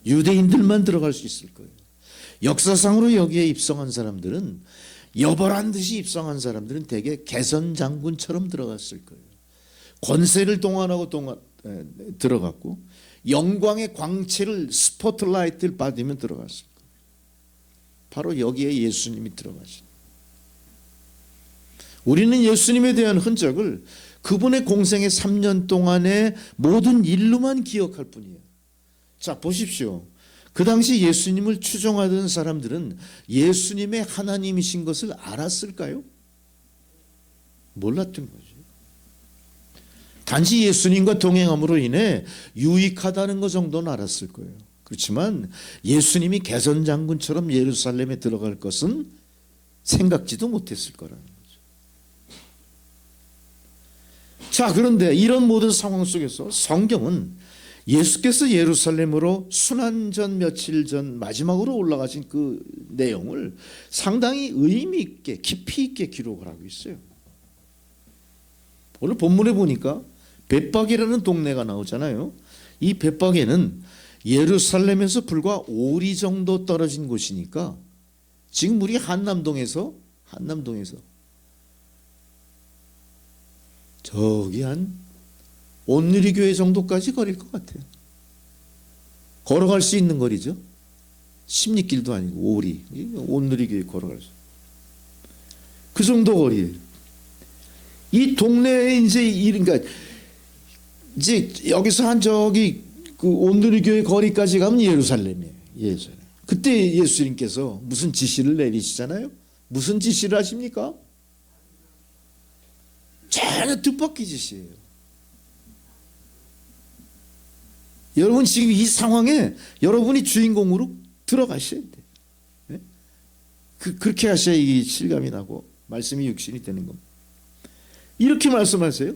유대인들만 들어갈 수 있을 거예요. 역사상으로 여기에 입성한 사람들은 여벌한 듯이 입성한 사람들은 대개 개선 장군처럼 들어갔을 거예요. 권세를 동원하고 들어갔고 영광의 광채를 스포트라이트를 받으면 들어갔을 거예요. 바로 여기에 예수님이 들어가신. 우리는 예수님에 대한 흔적을 그분의 공생의 3년 동안의 모든 일로만 기억할 뿐이에요. 자, 보십시오. 그 당시 예수님을 추종하던 사람들은 예수님의 하나님이신 것을 알았을까요? 몰랐던 거죠. 단지 예수님과 동행함으로 인해 유익하다는 것 정도는 알았을 거예요. 그렇지만 예수님이 개선 장군처럼 예루살렘에 들어갈 것은 생각지도 못했을 거라는 거죠. 자, 그런데 이런 모든 상황 속에서 성경은 예수께서 예루살렘으로 순환 전 며칠 전 마지막으로 올라가신 그 내용을 상당히 의미 있게 깊이 있게 기록을 하고 있어요. 오늘 본문에 보니까 벳박이라는 동네가 나오잖아요. 이 벳박에는 예루살렘에서 불과 5리 정도 떨어진 곳이니까 지금 우리 한남동에서 저기 한 온누리교회 정도까지 거릴 것 같아요. 걸어갈 수 있는 거리죠. 십리길도 아니고 5리. 온누리교회 걸어갈 수. 그 정도 거리예요. 이 동네에 그러니까 이제 여기서 한 저기 그 온누리교회 거리까지 가면 예루살렘이에요. 예루살렘. 그때 예수님께서 무슨 지시를 내리시잖아요. 무슨 지시를 하십니까? 전혀 뜻밖의 지시예요. 여러분 지금 이 상황에 여러분이 주인공으로 들어가셔야 돼요. 네? 그렇게 하셔야 이 실감이 나고 말씀이 육신이 되는 겁니다. 이렇게 말씀하세요.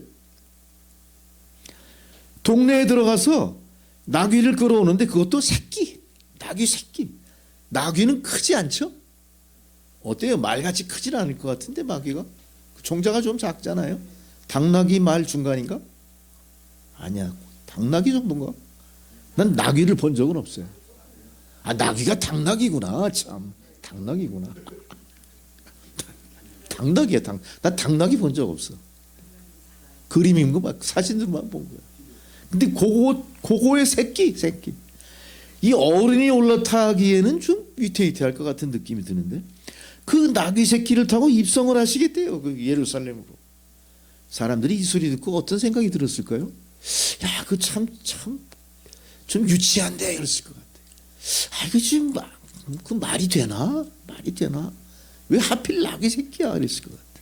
동네에 들어가서 나귀를 끌어오는데 그것도 새끼. 나귀 새끼. 나귀는 크지 않죠? 어때요? 말같이 크진 않을 것 같은데 나귀가? 종자가 좀 작잖아요. 당나귀 말 중간인가? 아니야. 당나귀 정도인가? 난 나귀를 본 적은 없어요. 아, 나귀가 당나귀구나. 참. 당나귀구나. 당나귀야. 나 당나귀 본 적 없어. 그림 있는 거 막 사진들만 본 거야. 근데 그거의 새끼. 이 어른이 올라타기에는 좀 위태위태할 것 같은 느낌이 드는데 그 나귀 새끼를 타고 입성을 하시겠대요. 그 예루살렘으로. 사람들이 이 소리 듣고 어떤 생각이 들었을까요? 야, 그 참 좀 유치한데 이랬을 것 같아. 아, 이거 지금 그 말이 되나? 왜 하필 나귀 새끼야? 이랬을 것 같아.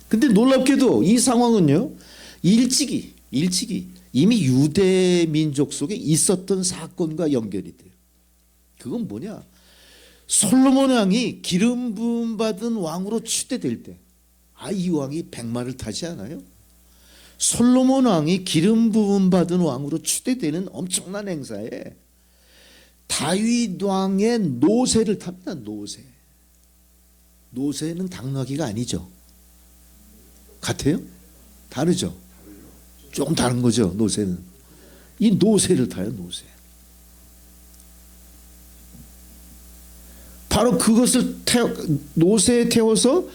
근데 놀랍게도 이 상황은요, 일찍이 이미 유대 민족 속에 있었던 사건과 연결이 돼요. 그건 뭐냐? 솔로몬 왕이 기름 부음 받은 왕으로 추대될 때, 이 왕이 백마를 타지 않아요? 솔로몬 왕이 기름 부음 받은 왕으로 추대되는 엄청난 행사에 다윗 왕의 노새를 탑니다. 노새. 노새는 당나귀가 아니죠. 같아요? 다르죠. 조금 다른 거죠. 노새는. 이 노새를 타요. 노새. 바로 그것을 노새에 태워서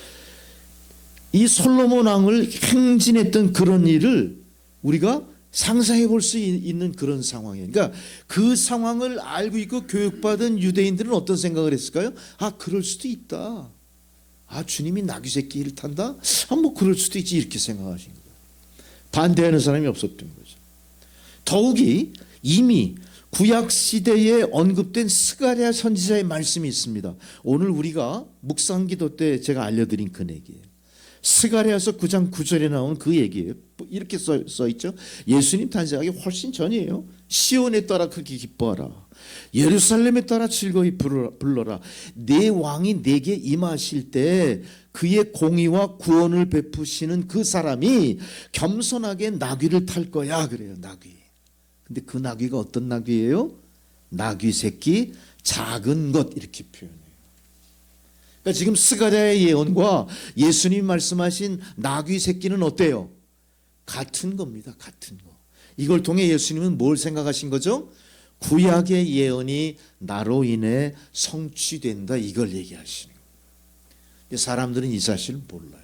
이 솔로몬 왕을 행진했던 그런 일을 우리가 상상해 볼 수 있는 그런 상황이에요. 그러니까 그 상황을 알고 있고 교육받은 유대인들은 어떤 생각을 했을까요? 아, 그럴 수도 있다. 아, 주님이 나귀 새끼를 탄다? 아, 뭐 그럴 수도 있지, 이렇게 생각하신 거예요. 반대하는 사람이 없었던 거죠. 더욱이 이미 구약 시대에 언급된 스가랴 선지자의 말씀이 있습니다. 오늘 우리가 묵상기도 때 제가 알려드린 그 얘기예요. 스가랴서 9장 9절에 나온 그 얘기예요. 이렇게 써 있죠. 예수님 탄생하기 훨씬 전이에요. 시온에 따라 그렇게 기뻐하라. 예루살렘에 따라 즐거이 불러라. 내 왕이 내게 임하실 때 그의 공의와 구원을 베푸시는 그 사람이 겸손하게 나귀를 탈 거야. 그래요. 나귀. 근데 그 나귀가 어떤 나귀예요? 나귀 새끼 작은 것, 이렇게 표현해요. 그러니까 지금 스가랴의 예언과 예수님 말씀하신 나귀 새끼는 어때요? 같은 겁니다. 같은 거. 이걸 통해 예수님은 뭘 생각하신 거죠? 구약의 예언이 나로 인해 성취된다, 이걸 얘기하시는 거예요. 근데 사람들은 이 사실을 몰라요.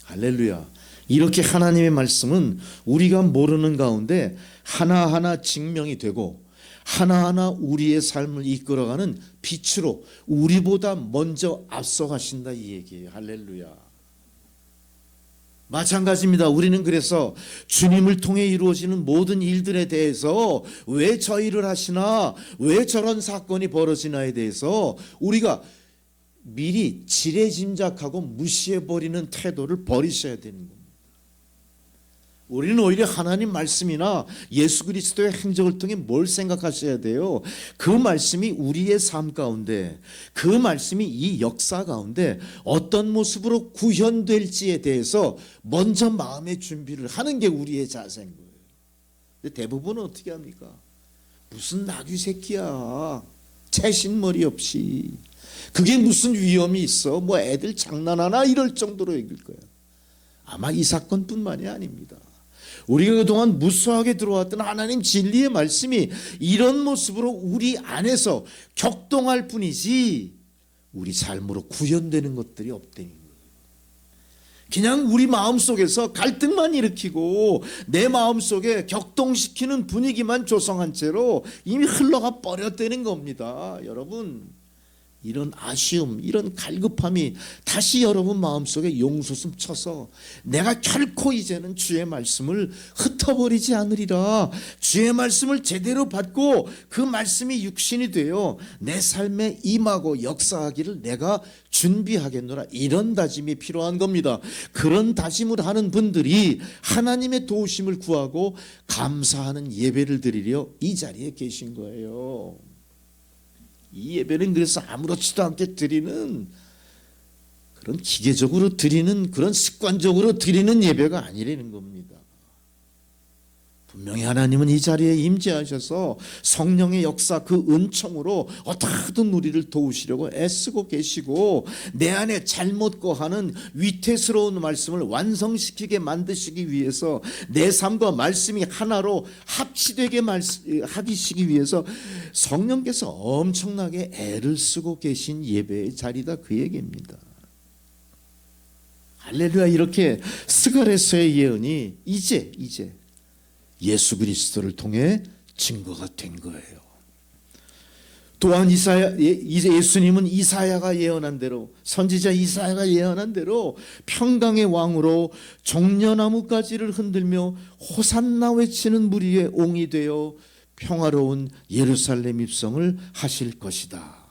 할렐루야. 이렇게 하나님의 말씀은 우리가 모르는 가운데 하나하나 증명이 되고 하나하나 우리의 삶을 이끌어가는 빛으로 우리보다 먼저 앞서가신다, 이 얘기예요. 할렐루야. 마찬가지입니다. 우리는 그래서 주님을 통해 이루어지는 모든 일들에 대해서 왜 저 일을 하시나, 왜 저런 사건이 벌어지나에 대해서 우리가 미리 지레짐작하고 무시해버리는 태도를 버리셔야 되는 겁니다. 우리는 오히려 하나님 말씀이나 예수 그리스도의 행적을 통해 뭘 생각하셔야 돼요? 그 말씀이 우리의 삶 가운데, 그 말씀이 이 역사 가운데 어떤 모습으로 구현될지에 대해서 먼저 마음의 준비를 하는 게 우리의 자세인 거예요. 근데 대부분은 어떻게 합니까? 무슨 나귀 새끼야, 채신머리 없이, 그게 무슨 위험이 있어, 뭐 애들 장난하나, 이럴 정도로 얘기할 거예요. 아마 이 사건뿐만이 아닙니다. 우리가 그동안 무수하게 들어왔던 하나님 진리의 말씀이 이런 모습으로 우리 안에서 격동할 뿐이지 우리 삶으로 구현되는 것들이 없다는 거예요. 그냥 우리 마음속에서 갈등만 일으키고 내 마음속에 격동시키는 분위기만 조성한 채로 이미 흘러가 버렸다는 겁니다. 여러분, 이런 아쉬움, 이런 갈급함이 다시 여러분 마음속에 용솟음 쳐서 내가 결코 이제는 주의 말씀을 흩어버리지 않으리라, 주의 말씀을 제대로 받고 그 말씀이 육신이 되어 내 삶에 임하고 역사하기를 내가 준비하겠노라, 이런 다짐이 필요한 겁니다. 그런 다짐을 하는 분들이 하나님의 도우심을 구하고 감사하는 예배를 드리려 이 자리에 계신 거예요. 이 예배는 그래서 아무렇지도 않게 드리는, 그런 기계적으로 드리는, 그런 습관적으로 드리는 예배가 아니라는 겁니다. 분명히 하나님은 이 자리에 임재하셔서 성령의 역사, 그 은총으로 어떻게든 우리를 도우시려고 애쓰고 계시고 내 안에 잘못 거하는 위태스러운 말씀을 완성시키게 만드시기 위해서 내 삶과 말씀이 하나로 합치되게 하시기 위해서 성령께서 엄청나게 애를 쓰고 계신 예배의 자리다, 그 얘기입니다. 할렐루야. 이렇게 스가랴서의 예언이 이제 예수 그리스도를 통해 증거가 된 거예요. 또한 예수님은 이사야가 예언한 대로, 선지자 이사야가 예언한 대로 평강의 왕으로 종려나무 가지를 흔들며 호산나 외치는 무리의 옹이 되어 평화로운 예루살렘 입성을 하실 것이다.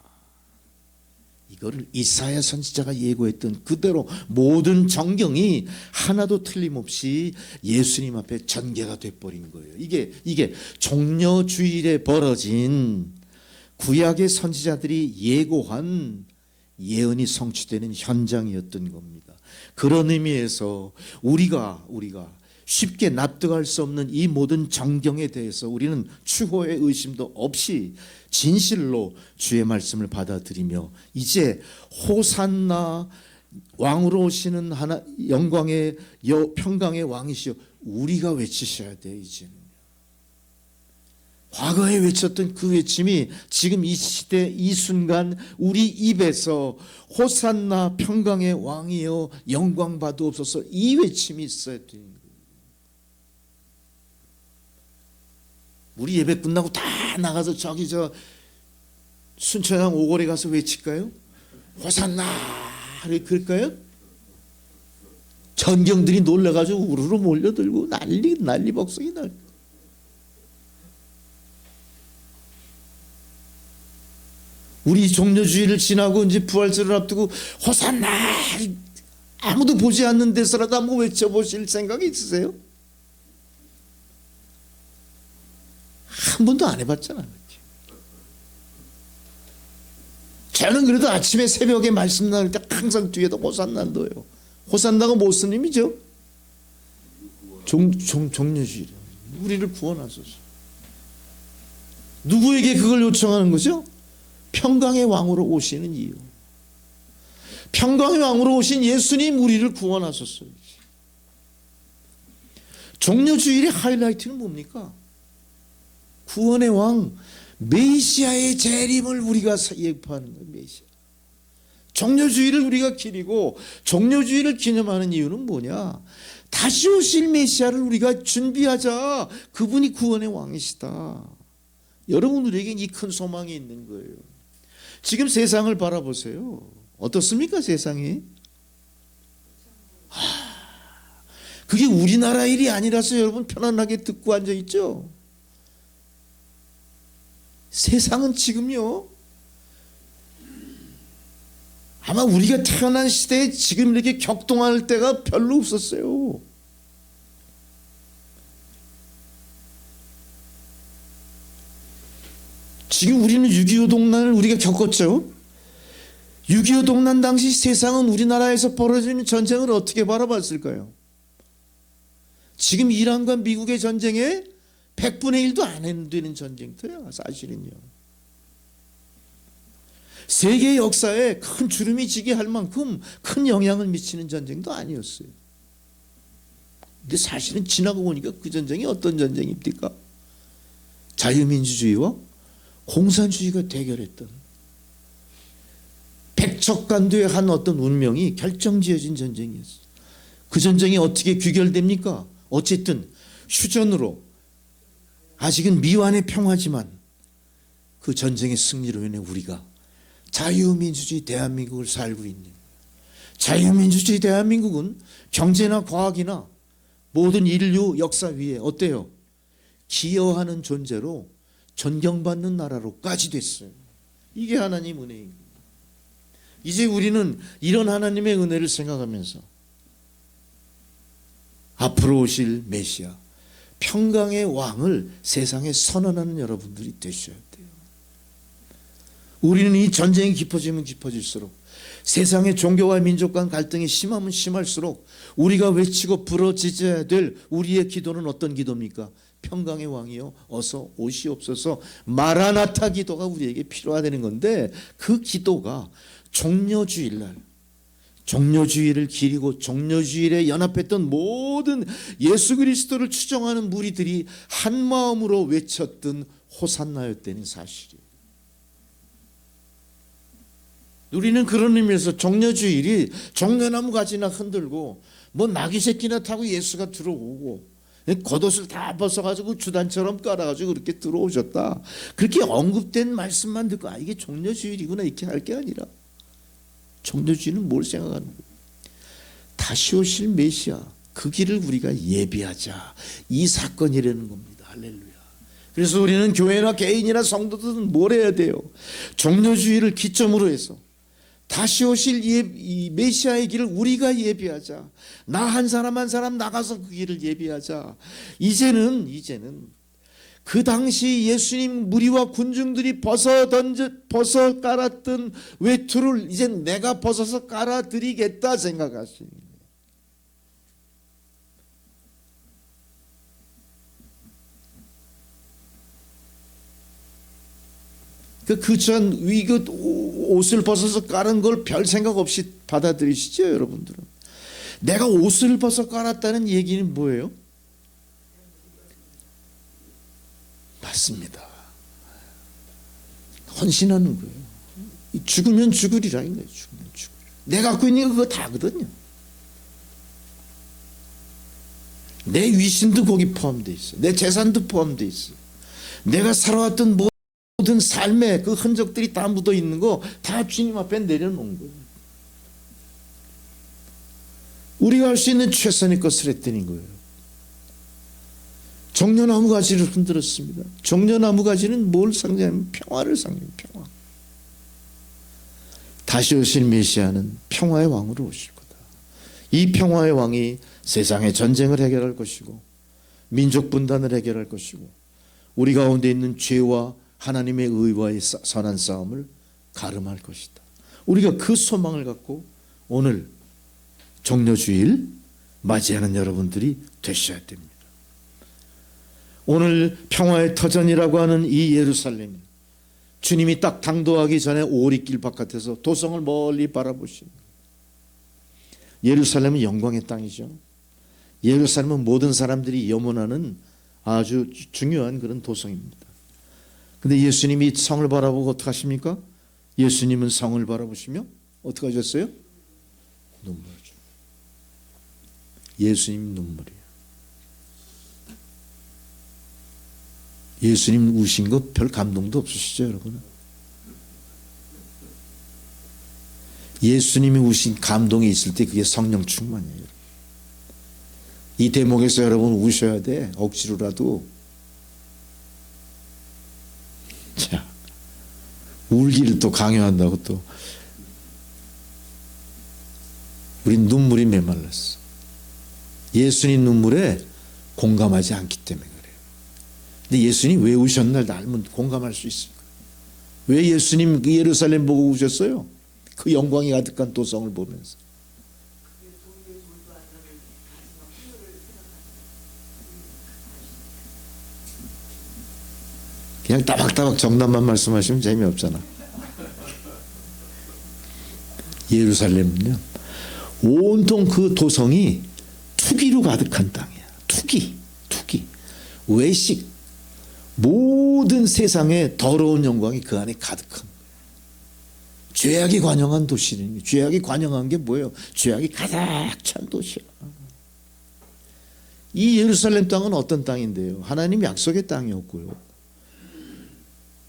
이거를 이사야 선지자가 예고했던 그대로 모든 정경이 하나도 틀림없이 예수님 앞에 전개가 돼버린 거예요. 이게 종려주일에 벌어진 구약의 선지자들이 예고한 예언이 성취되는 현장이었던 겁니다. 그런 의미에서 우리가 쉽게 납득할 수 없는 이 모든 정경에 대해서 우리는 추호의 의심도 없이 진실로 주의 말씀을 받아들이며 이제 호산나 왕으로 오시는 하나 영광의 평강의 왕이시여 우리가 외치셔야 돼. 이제는 과거에 외쳤던 그 외침이 지금 이 시대 이 순간 우리 입에서 호산나 평강의 왕이여 영광 받으옵소서 이 외침이 있어야 되는 거예요. 우리 예배 끝나고 다 나가서 저기 저 순천향 오골에 가서 외칠까요? 호산나 그럴까요? 전경들이 놀라가지고 우르르 몰려들고 난리 복성이 날. 우리 종료주의를 지나고 이제 부활절을 앞두고 호산나 아무도 보지 않는 데서라도 한번 외쳐보실 생각이 있으세요? 한 번도 안 해봤잖아요. 저는 그래도 아침에 새벽에 말씀 나눌 때 항상 뒤에도 호산나 넣어요. 호산나가 무슨 의미죠? 종료주의. 우리를 구원하소서. 누구에게 그걸 요청하는 거죠? 평강의 왕으로 오시는 이유. 평강의 왕으로 오신 예수님 우리를 구원하소서. 종료주일의 하이라이트는 뭡니까? 구원의 왕 메시아의 재림을 우리가 예표하는 거예요. 메시아. 종료주일을 우리가 기리고 종료주일을 기념하는 이유는 뭐냐? 다시 오실 메시아를 우리가 준비하자. 그분이 구원의 왕이시다. 여러분 우리에게 이 큰 소망이 있는 거예요. 지금 세상을 바라보세요. 어떻습니까 세상이? 그게 우리나라 일이 아니라서 여러분 편안하게 듣고 앉아있죠. 세상은 지금요 아마 우리가 태어난 시대에 지금 이렇게 격동할 때가 별로 없었어요. 지금 우리는 6.25 동란을 우리가 겪었죠. 6.25 동란 당시 세상은 우리나라에서 벌어지는 전쟁을 어떻게 바라봤을까요? 지금 이란과 미국의 전쟁에 100분의 1도 안 되는 전쟁터야 사실은요. 세계 역사에 큰 주름이 지게 할 만큼 큰 영향을 미치는 전쟁도 아니었어요. 근데 사실은 지나고 보니까 그 전쟁이 어떤 전쟁입니까? 자유민주주의와 공산주의가 대결했던 백척간도의 한 어떤 운명이 결정지어진 전쟁이었어요. 그 전쟁이 어떻게 귀결됩니까? 어쨌든 휴전으로 아직은 미완의 평화지만 그 전쟁의 승리로 인해 우리가 자유민주주의 대한민국을 살고 있는 거예요. 자유민주주의 대한민국은 경제나 과학이나 모든 인류 역사 위에 어때요? 기여하는 존재로 존경받는 나라로까지 됐어요. 이게 하나님 은혜입니다. 이제 우리는 이런 하나님의 은혜를 생각하면서 앞으로 오실 메시아 평강의 왕을 세상에 선언하는 여러분들이 되셔야 돼요. 우리는 이 전쟁이 깊어지면 깊어질수록 세상의 종교와 민족 간 갈등이 심하면 심할수록 우리가 외치고 부르짖어야 될 우리의 기도는 어떤 기도입니까? 평강의 왕이여 어서 오시옵소서 마라나타 기도가 우리에게 필요하다는 건데 그 기도가 종료주일날 종료주의를 기리고 종료주일에 연합했던 모든 예수 그리스도를 추종하는 무리들이 한 마음으로 외쳤던 호산나였다는 사실이에요. 우리는 그런 의미에서 종료주일이 종려나무 가지나 흔들고 뭐 나귀 새끼나 타고 예수가 들어오고 겉옷을 다 벗어가지고 주단처럼 깔아가지고 그렇게 들어오셨다. 그렇게 언급된 말씀만 듣고 아 이게 종료주일이구나 이렇게 할 게 아니라 종료주의는 뭘 생각하는 거예요? 다시 오실 메시아 그 길을 우리가 예비하자 이 사건이라는 겁니다. 할렐루야. 그래서 우리는 교회나 개인이나 성도들은 뭘 해야 돼요? 종료주의를 기점으로 해서 다시 오실 이 메시아의 길을 우리가 예비하자. 나 한 사람 한 사람 나가서 그 길을 예비하자. 이제는 그 당시 예수님 무리와 군중들이 벗어 깔았던 외투를 이제 내가 벗어서 깔아드리겠다 생각하시는 거예요. 그전 옷을 벗어서 까는 걸 별 생각 없이 받아들이시죠, 여러분들은? 내가 옷을 벗어 깔았다는 얘기는 뭐예요? 맞습니다. 헌신하는 거예요. 죽으면 죽으리라 이거예요. 죽으면 죽으리라. 내가 갖고 있는 게 그거 다거든요. 내 위신도 거기 포함되어 있어요. 내 재산도 포함되어 있어요. 내가 살아왔던 모든 삶의 그 흔적들이 다 묻어 있는 거 다 주님 앞에 내려놓은 거예요. 우리가 할 수 있는 최선의 것을 했더니 거예요. 종려나무 가지를 흔들었습니다. 종려나무 가지는 뭘 상징하냐면 평화를 상징해요. 평화. 다시 오실 메시아는 평화의 왕으로 오실 거다. 이 평화의 왕이 세상의 전쟁을 해결할 것이고 민족 분단을 해결할 것이고 우리 가운데 있는 죄와 하나님의 의와의 선한 싸움을 가름할 것이다. 우리가 그 소망을 갖고 오늘 종려주일 맞이하는 여러분들이 되셔야 됩니다. 오늘 평화의 터전이라고 하는 이 예루살렘, 주님이 딱 당도하기 전에 오리길 바깥에서 도성을 멀리 바라보시는 예루살렘은 영광의 땅이죠. 예루살렘은 모든 사람들이 염원하는 아주 중요한 그런 도성입니다. 근데 예수님이 성을 바라보고 어떻게 하십니까? 예수님은 성을 바라보시며 어떻게 하셨어요? 눈물을 줍니다. 예수님 눈물이에요. 예수님 우신 거 별 감동도 없으시죠, 여러분? 예수님이 우신 감동이 있을 때 그게 성령 충만이에요. 이 대목에서 여러분 우셔야 돼. 억지로라도. 자, 울기를 또 강요한다고 또. 우린 눈물이 메말랐어. 예수님 눈물에 공감하지 않기 때문에 그래요. 근데 예수님 왜 우셨나 알면 공감할 수 있을까? 왜 예수님 그 예루살렘 보고 우셨어요? 그 영광이 가득한 도성을 보면서. 그냥 따박따박 정답만 말씀하시면 재미없잖아. 예루살렘은요, 온통 그 도성이 투기로 가득한 땅이야. 투기. 외식. 모든 세상의 더러운 영광이 그 안에 가득한 거예요. 죄악이 관영한 도시는, 죄악이 관영한 게 뭐예요? 죄악이 가득 찬 도시야. 이 예루살렘 땅은 어떤 땅인데요? 하나님 약속의 땅이었고요.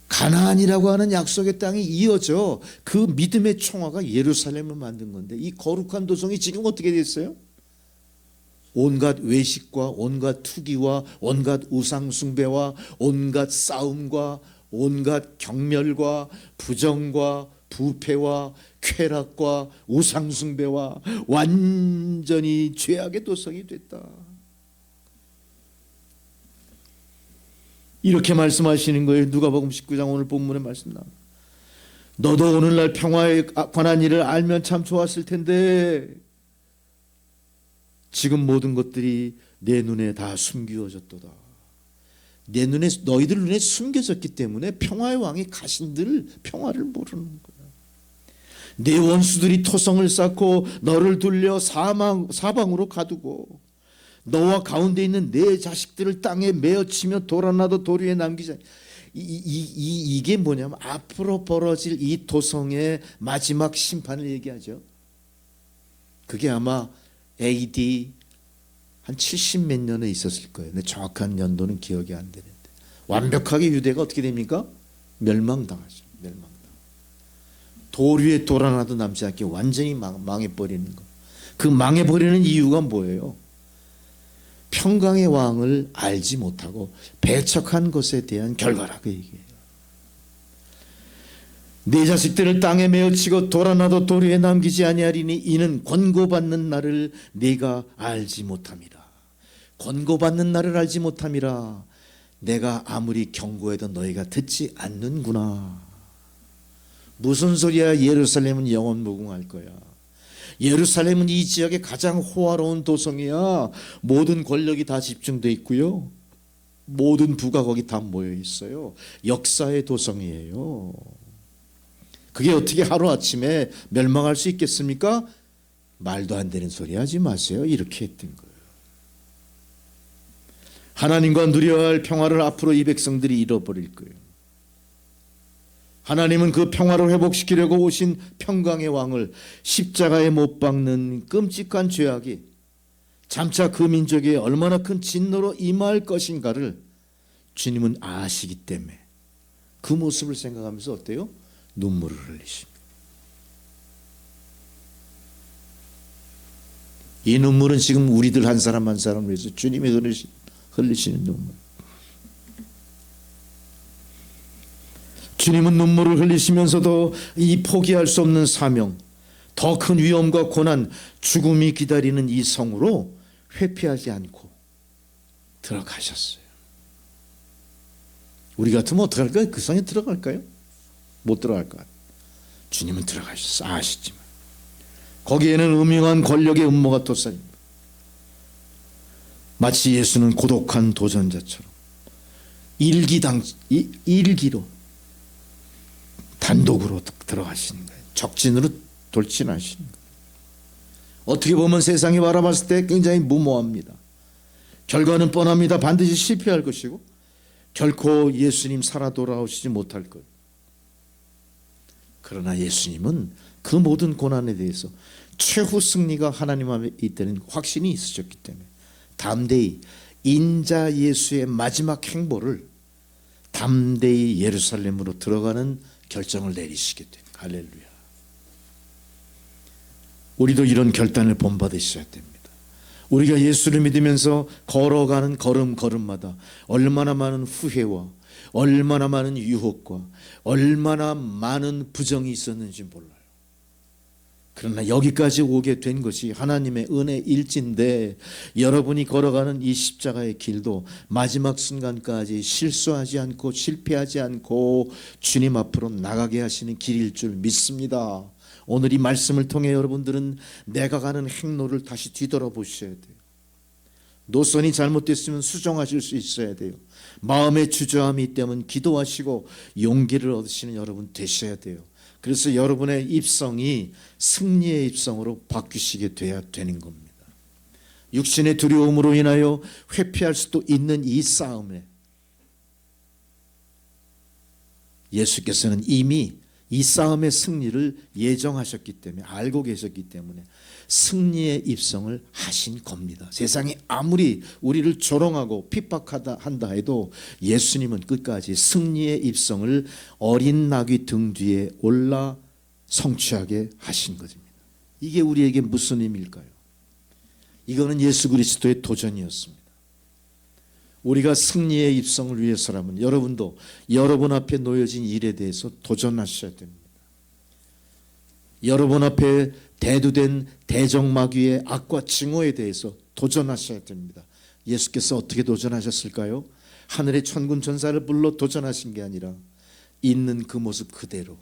가나안이라고 하는 약속의 땅이 이어져 그 믿음의 총화가 예루살렘을 만든 건데, 이 거룩한 도성이 지금 어떻게 됐어요? 온갖 외식과 온갖 투기와 온갖 우상숭배와 온갖 싸움과 온갖 경멸과 부정과 부패와 쾌락과 우상숭배와 완전히 죄악의 도성이 됐다. 이렇게 말씀하시는 거예요. 누가복음 19장 오늘 본문의 말씀 나옵니다. 너도 오늘날 평화에 관한 일을 알면 참 좋았을 텐데 지금 모든 것들이 내 눈에 다 숨겨졌도다. 내 눈에, 너희들 눈에 숨겨졌기 때문에 평화의 왕이 가신들 평화를 모르는 거야. 내 원수들이 토성을 쌓고 너를 돌려 사방으로 가두고 너와 가운데 있는 내 자식들을 땅에 메어치며 돌아나도 도리에 남기자. 이게 뭐냐면 앞으로 벌어질 이 도성의 마지막 심판을 얘기하죠. 그게 아마 AD 한 70몇 년에 있었을 거예요. 근데 정확한 연도는 기억이 안 되는데 완벽하게 유대가 어떻게 됩니까? 멸망당하죠. 멸망당. 돌 위에 돌아나도 남지 않게 완전히 망해버리는 거. 그 망해버리는 이유가 뭐예요? 평강의 왕을 알지 못하고 배척한 것에 대한 결과라고 얘기해요. 내 자식들을 땅에 메어치고 돌아나도 돌 위에 남기지 아니하리니 이는 권고받는 날을 네가 알지 못함이라. 권고받는 날을 알지 못함이라. 내가 아무리 경고해도 너희가 듣지 않는구나. 무슨 소리야? 예루살렘은 영원 무궁할 거야. 예루살렘은 이 지역의 가장 호화로운 도성이야. 모든 권력이 다 집중돼 있고요. 모든 부가 거기 다 모여 있어요. 역사의 도성이에요. 그게 어떻게 하루아침에 멸망할 수 있겠습니까? 말도 안 되는 소리 하지 마세요. 이렇게 했던 거예요. 하나님과 누려야 할 평화를 앞으로 이 백성들이 잃어버릴 거예요. 하나님은 그 평화를 회복시키려고 오신 평강의 왕을 십자가에 못 박는 끔찍한 죄악이 장차 그 민족에 얼마나 큰 진노로 임할 것인가를 주님은 아시기 때문에 그 모습을 생각하면서 어때요? 눈물을 흘리십니다. 이 눈물은 지금 우리들 한 사람 한 사람을 위해서 주님이 흘리시는 눈물. 주님은 눈물을 흘리시면서도 이 포기할 수 없는 사명, 더 큰 위험과 고난, 죽음이 기다리는 이 성으로 회피하지 않고 들어가셨어요. 우리 같으면 어떡할까요? 그 성에 들어갈까요? 못 들어갈까요? 주님은 들어가셨어요. 아시지만 거기에는 음흉한 권력의 음모가 돋살입니다. 마치 예수는 고독한 도전자처럼 일기로 단독으로 들어가시는 거예요. 적진으로 돌진하시는 거예요. 어떻게 보면 세상이 바라봤을 때 굉장히 무모합니다. 결과는 뻔합니다. 반드시 실패할 것이고 결코 예수님 살아 돌아오시지 못할 것. 그러나 예수님은 그 모든 고난에 대해서 최후 승리가 하나님 앞에 있다는 확신이 있으셨기 때문에 담대히 인자 예수의 마지막 행보를 담대히 예루살렘으로 들어가는 결정을 내리시게 된 할렐루야. 우리도 이런 결단을 본받으셔야 됩니다. 우리가 예수를 믿으면서 걸어가는 걸음걸음마다 얼마나 많은 후회와 얼마나 많은 유혹과 얼마나 많은 부정이 있었는지 몰라요. 그러나 여기까지 오게 된 것이 하나님의 은혜일진데 여러분이 걸어가는 이 십자가의 길도 마지막 순간까지 실수하지 않고 실패하지 않고 주님 앞으로 나가게 하시는 길일 줄 믿습니다. 오늘 이 말씀을 통해 여러분들은 내가 가는 행로를 다시 뒤돌아보셔야 돼요. 노선이 잘못됐으면 수정하실 수 있어야 돼요. 마음의 주저함이 있다면 기도하시고 용기를 얻으시는 여러분 되셔야 돼요. 그래서 여러분의 입성이 승리의 입성으로 바뀌시게 돼야 되는 겁니다. 육신의 두려움으로 인하여 회피할 수도 있는 이 싸움에 예수께서는 이미 이 싸움의 승리를 예정하셨기 때문에 알고 계셨기 때문에 승리의 입성을 하신 겁니다. 세상이 아무리 우리를 조롱하고 핍박한다 해도 예수님은 끝까지 승리의 입성을 어린 나귀 등 뒤에 올라 성취하게 하신 것입니다. 이게 우리에게 무슨 의미일까요? 이거는 예수 그리스도의 도전이었습니다. 우리가 승리의 입성을 위해서라면 여러분도 여러분 앞에 놓여진 일에 대해서 도전하셔야 됩니다. 여러분 앞에 대두된 대적마귀의 악과 증오에 대해서 도전하셔야 됩니다. 예수께서 어떻게 도전하셨을까요? 하늘의 천군 천사를 불러 도전하신 게 아니라 있는 그 모습 그대로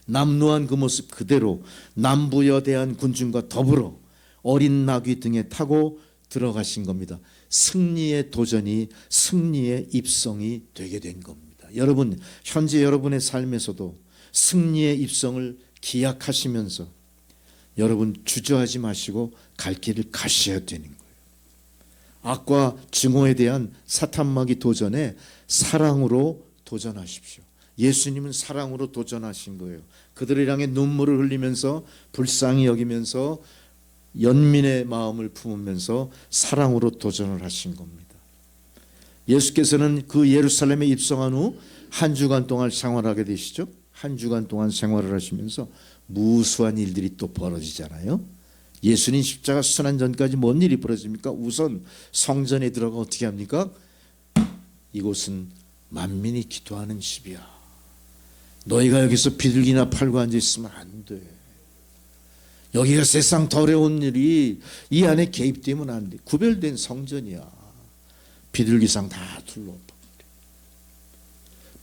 남루한 그 모습 그대로 남부여대한 군중과 더불어 어린 나귀 등에 타고 들어가신 겁니다. 승리의 도전이 승리의 입성이 되게 된 겁니다. 여러분 현재 여러분의 삶에서도 승리의 입성을 기약하시면서 여러분 주저하지 마시고 갈 길을 가셔야 되는 거예요. 악과 증오에 대한 사탄마귀 도전에 사랑으로 도전하십시오. 예수님은 사랑으로 도전하신 거예요. 그들을 향해 눈물을 흘리면서 불쌍히 여기면서 연민의 마음을 품으면서 사랑으로 도전을 하신 겁니다. 예수께서는 그 예루살렘에 입성한 후 한 주간 동안 생활하게 되시죠. 한 주간 동안 생활을 하시면서 무수한 일들이 또 벌어지잖아요. 예수님 십자가 수난 전까지 뭔 일이 벌어집니까? 우선 성전에 들어가 어떻게 합니까? 이곳은 만민이 기도하는 집이야. 너희가 여기서 비둘기나 팔고 앉아 있으면 안 돼. 여기가 세상 더러운 일이 이 안에 개입되면 안 돼. 구별된 성전이야. 비둘기상 다 둘러봐.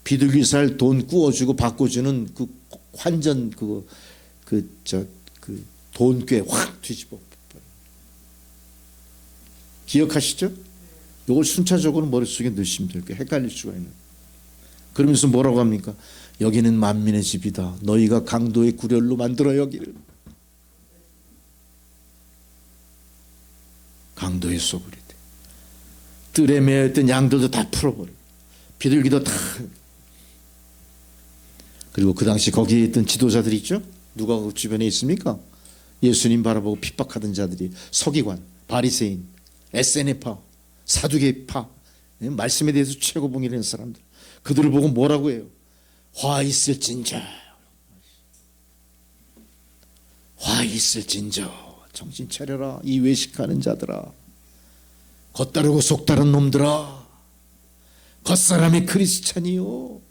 비둘기살 돈 구워주고 바꿔주는 그 환전 돈꽤 확 뒤집어. 기억하시죠? 이걸 순차적으로 머릿속에 넣으시면 돼요. 헷갈릴 수가 있는. 그러면서 뭐라고 합니까? 여기는 만민의 집이다. 너희가 강도의 구렬로 만들어 여기를. 강도의 소굴이 돼. 뜰에 매였던 양들도 다 풀어버려. 비둘기도 다. 그리고 그 당시 거기에 있던 지도자들이 있죠. 누가 그 주변에 있습니까? 예수님 바라보고 핍박하던 자들이 서기관, 바리새인, SNF파, 사두개파, 말씀에 대해서 최고봉이라는 사람들. 그들을 보고 뭐라고 해요? 화 있을진저, 화 있을진저, 정신 차려라 이 외식하는 자들아, 겉다르고 속다른 놈들아, 겉사람의 크리스찬이요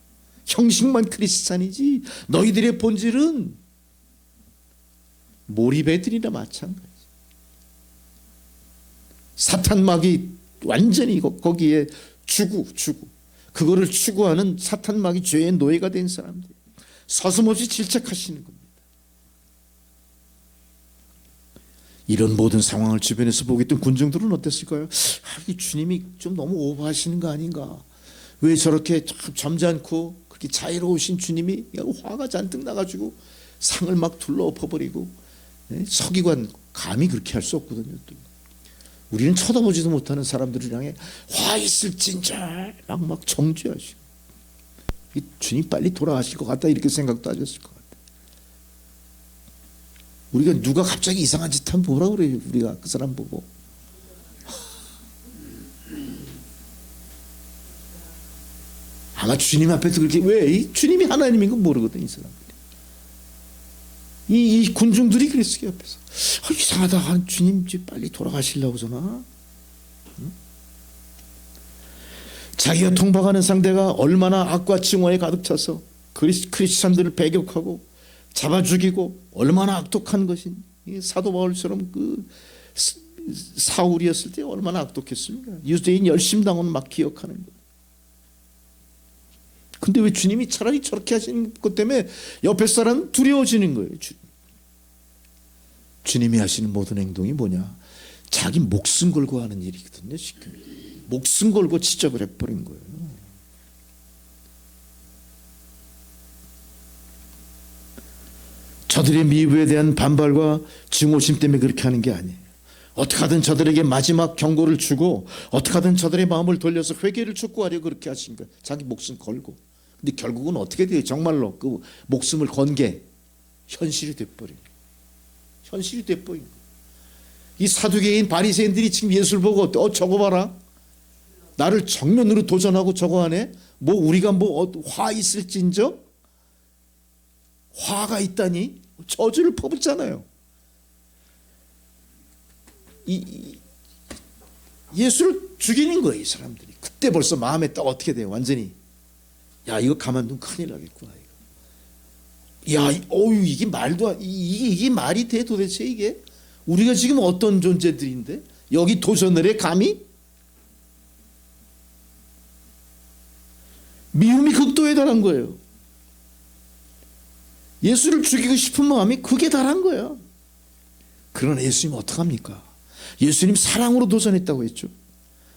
형식만 크리스찬이지 너희들의 본질은 몰입애들이나 마찬가지. 사탄막이 완전히 거기에 주구 그거를 추구하는 사탄막이 죄의 노예가 된 사람들, 서슴없이 질책하시는 겁니다. 이런 모든 상황을 주변에서 보고 있던 군중들은 어땠을까요? 이 주님이 좀 너무 오버하시는 거 아닌가? 왜 저렇게 참 점잖고 그렇게 자유로우신 주님이 화가 잔뜩 나가지고 상을 막 둘러엎어버리고, 서기관 감히 그렇게 할 수 없거든요. 또. 우리는 쳐다보지도 못하는 사람들을 향해 화 있을진저 막 정죄하시고, 주님 빨리 돌아가실 것 같다 이렇게 생각도 하셨을 것 같아요. 우리가 누가 갑자기 이상한 짓 하면 뭐라 그래요? 우리가 그 사람 보고 아마 주님 앞에서 그렇게, 왜? 주님이 하나님인 건 모르거든 이 사람들이. 이 군중들이 그랬어요. 옆에서 이상하다, 주님 빨리 돌아가시려고 저나. 자기가 통박하는 상대가 얼마나 악과 증오에 가득 차서 크리스찬들을 배격하고 잡아 죽이고 얼마나 악독한 것인, 사도 바울처럼 그 사울이었을 때 얼마나 악독했습니까? 유대인 열심당원은 막 기억하는 거예요. 근데 왜 주님이 차라리 저렇게 하시는 것 때문에 옆에 사람은 두려워지는 거예요. 주님이 하시는 모든 행동이 뭐냐? 자기 목숨 걸고 하는 일이거든요. 지금 목숨 걸고 지적을 해버린 거예요. 저들의 미부에 대한 반발과 증오심 때문에 그렇게 하는 게 아니에요. 어떻게 하든 저들에게 마지막 경고를 주고 어떻게 하든 저들의 마음을 돌려서 회개를 촉구하려 그렇게 하신 거예요. 자기 목숨 걸고. 근데 결국은 어떻게 돼요? 정말로 그 목숨을 건 게 현실이 돼버린 거예요. 현실이 돼버린 거예요. 이 사두개인 바리새인들이 지금 예수를 보고 저거 봐라, 나를 정면으로 도전하고 저거 하네. 뭐 우리가 화 있을진저, 화가 있다니 저주를 퍼붓잖아요. 예수를 죽이는 거예요, 이 사람들이. 그때 벌써 마음에 딱 어떻게 돼요? 완전히 야, 이거 가만두면 큰일 나겠구나. 야, 이게 말도 이게 말이 돼 도대체? 이게 우리가 지금 어떤 존재들인데 여기 도전을 해 감히? 미움이 극도에 달한 거예요. 예수를 죽이고 싶은 마음이 극에 달한 거예요. 그러나 예수님 어떡합니까? 예수님 사랑으로 도전했다고 했죠.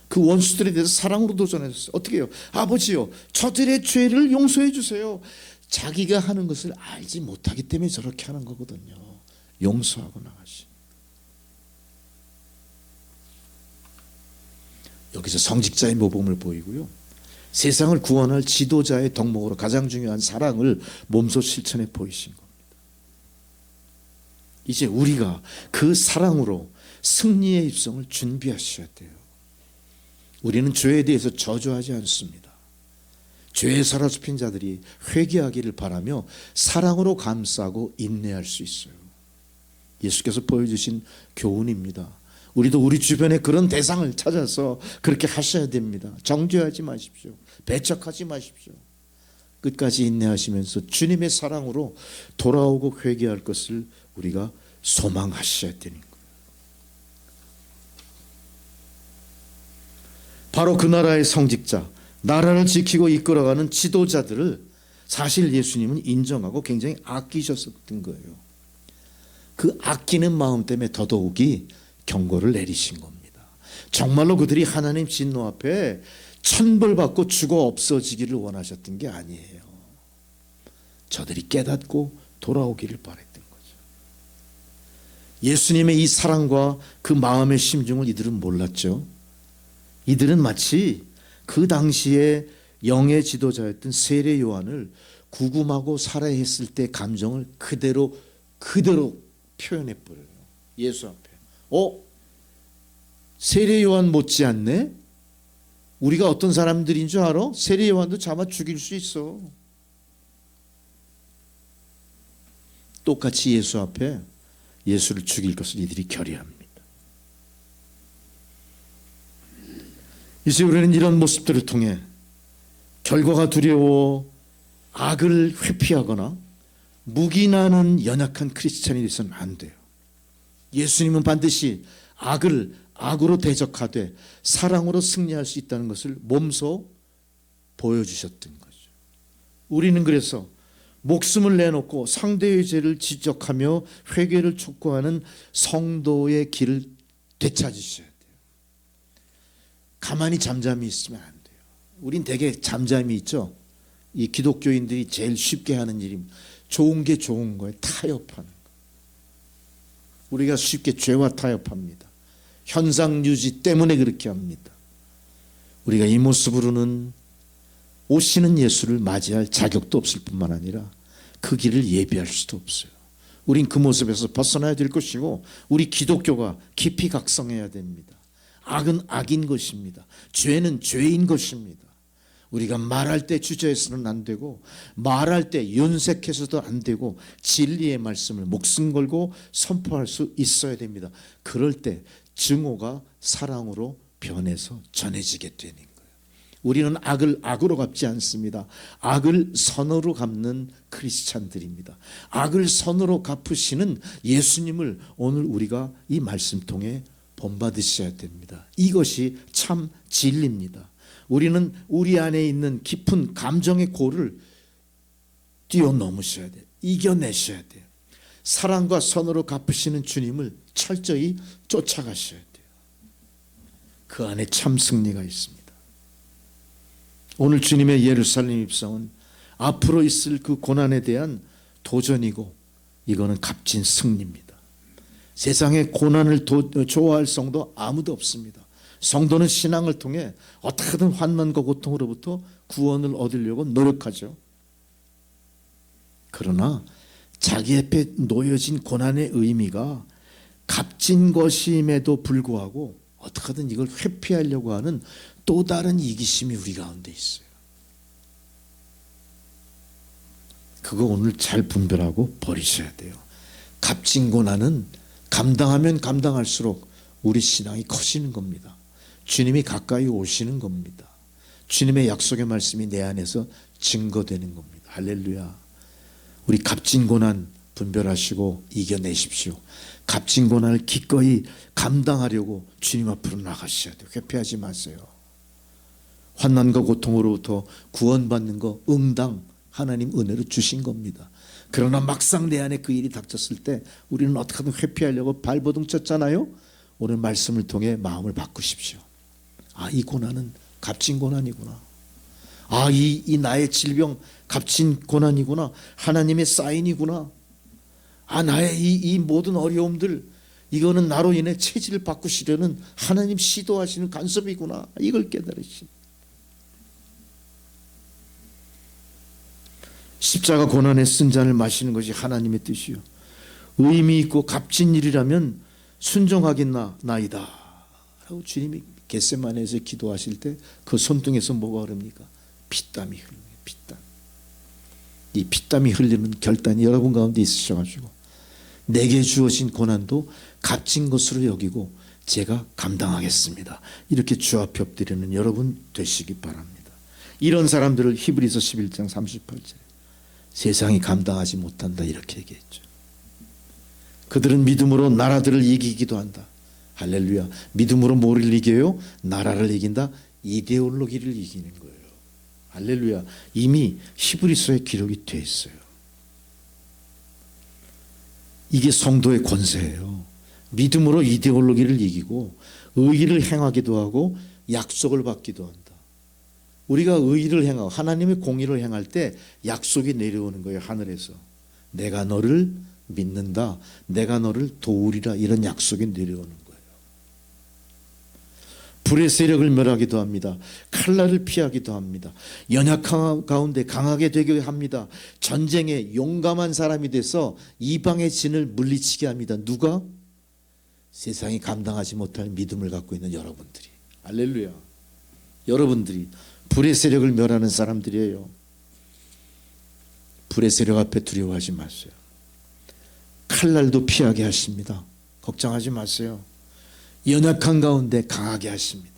그 원수들에 대해서 사랑으로 도전했어요. 어떻게 해요? 아버지요, 저들의 죄를 용서해 주세요. 자기가 하는 것을 알지 못하기 때문에 저렇게 하는 거거든요. 용서하고 나가시. 여기서 성직자의 모범을 보이고요. 세상을 구원할 지도자의 덕목으로 가장 중요한 사랑을 몸소 실천해 보이신 겁니다. 이제 우리가 그 사랑으로 승리의 입성을 준비하셔야 돼요. 우리는 죄에 대해서 저주하지 않습니다. 죄에 사로잡힌 자들이 회개하기를 바라며 사랑으로 감싸고 인내할 수 있어요. 예수께서 보여주신 교훈입니다. 우리도 우리 주변에 그런 대상을 찾아서 그렇게 하셔야 됩니다. 정죄하지 마십시오. 배척하지 마십시오. 끝까지 인내하시면서 주님의 사랑으로 돌아오고 회개할 것을 우리가 소망하셔야 되는 거예요. 바로 그 나라의 성직자, 나라를 지키고 이끌어가는 지도자들을 사실 예수님은 인정하고 굉장히 아끼셨던 거예요. 그 아끼는 마음 때문에 더더욱이 경고를 내리신 겁니다. 정말로 그들이 하나님 진노 앞에 천벌받고 죽어 없어지기를 원하셨던 게 아니에요. 저들이 깨닫고 돌아오기를 바랬던 거죠. 예수님의 이 사랑과 그 마음의 심중을 이들은 몰랐죠. 이들은 마치 그 당시에 영의 지도자였던 세례 요한을 구금하고 살해했을 때 감정을 그대로 표현해 버려요. 예수 앞에. 세례 요한 못지않네? 우리가 어떤 사람들인 줄 알아? 세례 요한도 잡아 죽일 수 있어. 똑같이 예수 앞에 예수를 죽일 것을 이들이 결의합니다. 이제 우리는 이런 모습들을 통해 결과가 두려워 악을 회피하거나 묵인하는 연약한 크리스찬이 되서는 안 돼요. 예수님은 반드시 악을 악으로 대적하되 사랑으로 승리할 수 있다는 것을 몸소 보여주셨던 거죠. 우리는 그래서 목숨을 내놓고 상대의 죄를 지적하며 회개를 촉구하는 성도의 길을 되찾으셔야 돼요. 가만히 잠잠히 있으면 안 돼요. 우린 되게 잠잠히 있죠. 이 기독교인들이 제일 쉽게 하는 일이 좋은 게 좋은 거예요. 타협하는 거. 우리가 쉽게 죄와 타협합니다. 현상 유지 때문에 그렇게 합니다. 우리가 이 모습으로는 오시는 예수를 맞이할 자격도 없을 뿐만 아니라 그 길을 예비할 수도 없어요. 우린 그 모습에서 벗어나야 될 것이고 우리 기독교가 깊이 각성해야 됩니다. 악은 악인 것입니다. 죄는 죄인 것입니다. 우리가 말할 때 주저해서는 안 되고 말할 때 윤색해서도 안 되고 진리의 말씀을 목숨 걸고 선포할 수 있어야 됩니다. 그럴 때 증오가 사랑으로 변해서 전해지게 되는 거예요. 우리는 악을 악으로 갚지 않습니다. 악을 선으로 갚는 크리스찬들입니다. 악을 선으로 갚으시는 예수님을 오늘 우리가 이 말씀 통해 본받으셔야 됩니다. 이것이 참 진리입니다. 우리는 우리 안에 있는 깊은 감정의 골을 뛰어넘으셔야 돼요. 이겨내셔야 돼요. 사랑과 선으로 갚으시는 주님을 철저히 쫓아가셔야 돼요. 그 안에 참 승리가 있습니다. 오늘 주님의 예루살렘 입성은 앞으로 있을 그 고난에 대한 도전이고 이거는 값진 승리입니다. 세상에 고난을 좋아할 성도 아무도 없습니다. 성도는 신앙을 통해 어떻게든 환난과 고통으로부터 구원을 얻으려고 노력하죠. 그러나 자기 앞에 놓여진 고난의 의미가 값진 것임에도 불구하고 어떻게든 이걸 회피하려고 하는 또 다른 이기심이 우리 가운데 있어요. 그거 오늘 잘 분별하고 버리셔야 돼요. 값진 고난은 감당하면 감당할수록 우리 신앙이 커지는 겁니다. 주님이 가까이 오시는 겁니다. 주님의 약속의 말씀이 내 안에서 증거되는 겁니다. 할렐루야. 우리 값진 고난 분별하시고 이겨내십시오. 값진 고난을 기꺼이 감당하려고 주님 앞으로 나가셔야 돼요. 회피하지 마세요. 환난과 고통으로부터 구원받는 거 응당 하나님 은혜로 주신 겁니다. 그러나 막상 내 안에 그 일이 닥쳤을 때 우리는 어떻게든 회피하려고 발버둥 쳤잖아요. 오늘 말씀을 통해 마음을 바꾸십시오. 아, 이 고난은 값진 고난이구나. 아, 이 나의 질병 값진 고난이구나. 하나님의 사인이구나. 아, 나의 이 모든 어려움들 이거는 나로 인해 체질을 바꾸시려는 하나님 시도하시는 간섭이구나. 이걸 깨달으신. 십자가 고난의 쓴 잔을 마시는 것이 하나님의 뜻이요. 의미 있고 값진 일이라면 순종하겠나이다. 라고 주님이 겟세마네에서 기도하실 때 그 손등에서 뭐가 흐릅니까? 피땀이 흘려요. 피땀. 이 피땀이 흘리는 결단이 여러분 가운데 있으셔가지고 내게 주어진 고난도 값진 것으로 여기고 제가 감당하겠습니다. 이렇게 주 앞에 엎드리는 여러분 되시기 바랍니다. 이런 사람들을 히브리서 11장 38절에 세상이 감당하지 못한다 이렇게 얘기했죠. 그들은 믿음으로 나라들을 이기기도 한다. 할렐루야. 믿음으로 뭐를 이겨요? 나라를 이긴다. 이데올로기를 이기는 거예요. 할렐루야. 이미 히브리서에 기록이 되어 있어요. 이게 성도의 권세예요. 믿음으로 이데올로기를 이기고 의의를 행하기도 하고 약속을 받기도 한다. 우리가 의의를 행하고 하나님의 공의를 행할 때 약속이 내려오는 거예요. 하늘에서 내가 너를 믿는다, 내가 너를 도우리라, 이런 약속이 내려오는 거예요. 불의 세력을 멸하기도 합니다. 칼날을 피하기도 합니다. 연약한 가운데 강하게 되게 합니다. 전쟁에 용감한 사람이 돼서 이방의 진을 물리치게 합니다. 누가? 세상이 감당하지 못할 믿음을 갖고 있는 여러분들이. 할렐루야. 여러분들이 불의 세력을 멸하는 사람들이에요. 불의 세력 앞에 두려워하지 마세요. 칼날도 피하게 하십니다. 걱정하지 마세요. 연약한 가운데 강하게 하십니다.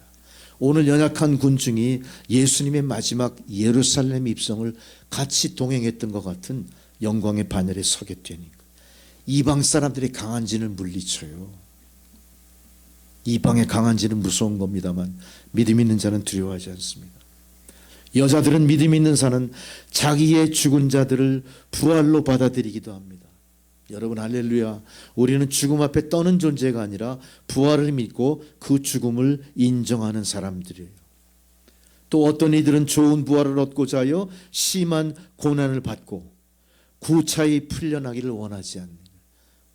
오늘 연약한 군중이 예수님의 마지막 예루살렘 입성을 같이 동행했던 것 같은 영광의 반열에 서게 되니까 이방 사람들이 강한 진을 물리쳐요. 이방의 강한 진은 무서운 겁니다만 믿음 있는 자는 두려워하지 않습니다. 여자들은 믿음 있는 자는 자기의 죽은 자들을 부활로 받아들이기도 합니다. 여러분 할렐루야. 우리는 죽음 앞에 떠는 존재가 아니라 부활을 믿고 그 죽음을 인정하는 사람들이에요. 또 어떤 이들은 좋은 부활을 얻고자 하여 심한 고난을 받고 구차히 풀려나기를 원하지 않는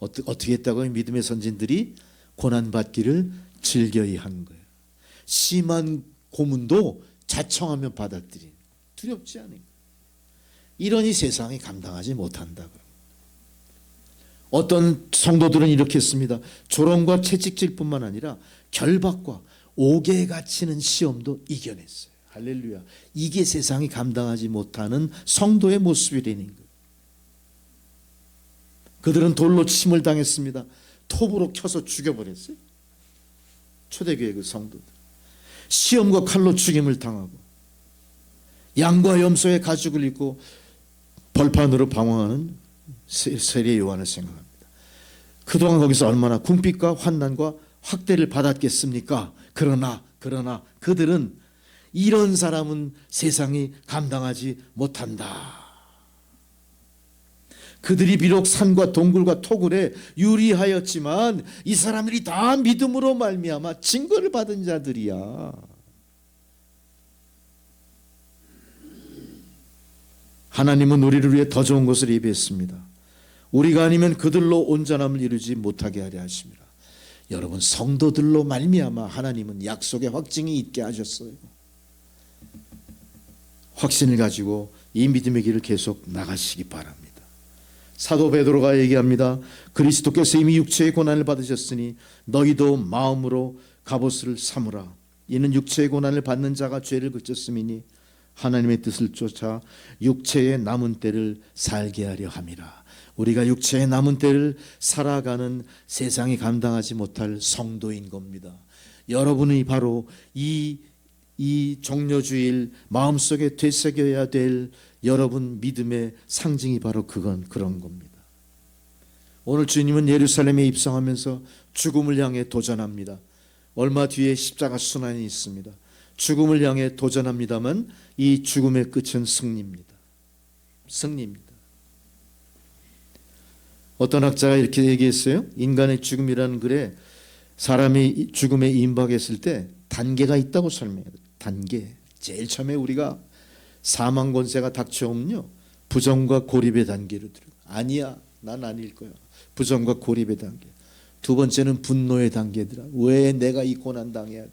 거예요. 어떻게 했다고요? 믿음의 선진들이 고난받기를 즐겨이 한 거예요. 심한 고문도 자청하며 받아들이는, 두렵지 않은 거예요. 이러니 세상이 감당하지 못한다고요. 어떤 성도들은 이렇게 했습니다. 조롱과 채찍질뿐만 아니라 결박과 옥에 갇히는 시험도 이겨냈어요. 할렐루야. 이게 세상이 감당하지 못하는 성도의 모습이라는 거예요. 그들은 돌로 침을 당했습니다. 톱으로 켜서 죽여버렸어요. 초대교회 그 성도들. 시험과 칼로 죽임을 당하고 양과 염소의 가죽을 입고 벌판으로 방황하는 세례 요한을 생각합니다. 그동안 거기서 얼마나 궁핍과 환난과 학대를 받았겠습니까? 그러나 그들은 이런 사람은 세상이 감당하지 못한다. 그들이 비록 산과 동굴과 토굴에 유리하였지만 이 사람들이 다 믿음으로 말미암아 징벌을 받은 자들이야. 하나님은 우리를 위해 더 좋은 것을 예비했습니다. 우리가 아니면 그들로 온전함을 이루지 못하게 하려 하심이라. 여러분 성도들로 말미암아 하나님은 약속의 확증이 있게 하셨어요. 확신을 가지고 이 믿음의 길을 계속 나가시기 바랍니다. 사도 베드로가 얘기합니다. 그리스도께서 이미 육체의 고난을 받으셨으니 너희도 마음으로 갑옷을 삼으라. 이는 육체의 고난을 받는 자가 죄를 그쳤음이니 하나님의 뜻을 쫓아 육체의 남은 때를 살게 하려 함이라. 우리가 육체의 남은 때를 살아가는 세상이 감당하지 못할 성도인 겁니다. 여러분이 바로 이 종려주일 마음속에 되새겨야 될 여러분 믿음의 상징이 바로 그런 겁니다. 오늘 주님은 예루살렘에 입성하면서 죽음을 향해 도전합니다. 얼마 뒤에 십자가 순환이 있습니다. 죽음을 향해 도전합니다만 이 죽음의 끝은 승리입니다. 승리입니다. 어떤 학자가 이렇게 얘기했어요. 인간의 죽음이라는 글에 사람이 죽음에 임박했을 때 단계가 있다고 설명해요. 단계. 제일 처음에 우리가 사망 권세가 닥쳐오면요, 부정과 고립의 단계로 들어요. 아니야, 난 아닐 거야. 부정과 고립의 단계. 두 번째는 분노의 단계더라. 왜 내가 이 고난 당해야 돼?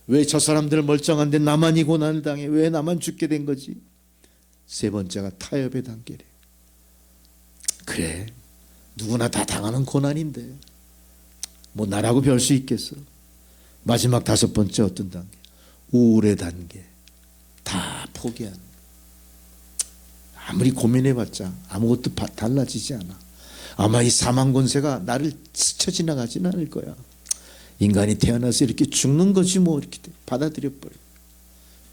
왜 저 사람들 멀쩡한데 나만 이 고난을 당해? 왜 나만 죽게 된 거지? 세 번째가 타협의 단계래. 그래, 누구나 다 당하는 고난인데 뭐 나라고 별 수 있겠어? 마지막 다섯 번째 어떤 단계? 우울의 단계. 다 포기하는. 아무리 고민해봤자 아무것도 달라지지 않아. 아마 이 사망 권세가 나를 스쳐 지나가지는 않을 거야. 인간이 태어나서 이렇게 죽는 거지 뭐, 이렇게 받아들여버려.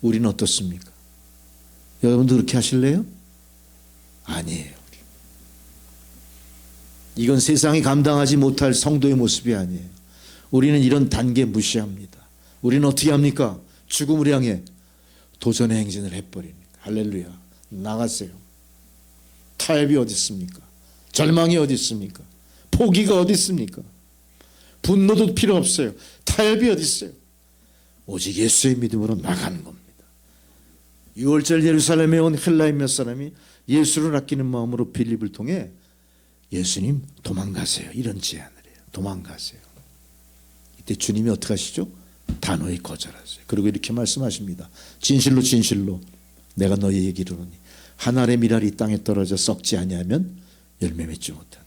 우리는 어떻습니까? 여러분도 그렇게 하실래요? 아니에요. 이건 세상이 감당하지 못할 성도의 모습이 아니에요. 우리는 이런 단계 무시합니다. 우리는 어떻게 합니까? 죽음을 향해 도전의 행진을 해버리니까. 할렐루야. 나가세요. 타협이 어디 있습니까? 절망이 어디 있습니까? 포기가 어디 있습니까? 분노도 필요 없어요. 타협이 어디 있어요? 오직 예수의 믿음으로 나가는 겁니다. 6월절 예루살렘에 온 헬라인 몇 사람이 예수를 아끼는 마음으로 빌립을 통해 예수님 도망가세요, 이런 제안을 해요. 도망가세요. 이때 주님이 어떻게 하시죠? 단호히 거절하세요. 그리고 이렇게 말씀하십니다. 진실로 진실로 내가 너희에게 이르노니 한 알의 밀알이 땅에 떨어져 썩지 아니하면 열매 맺지 못한다.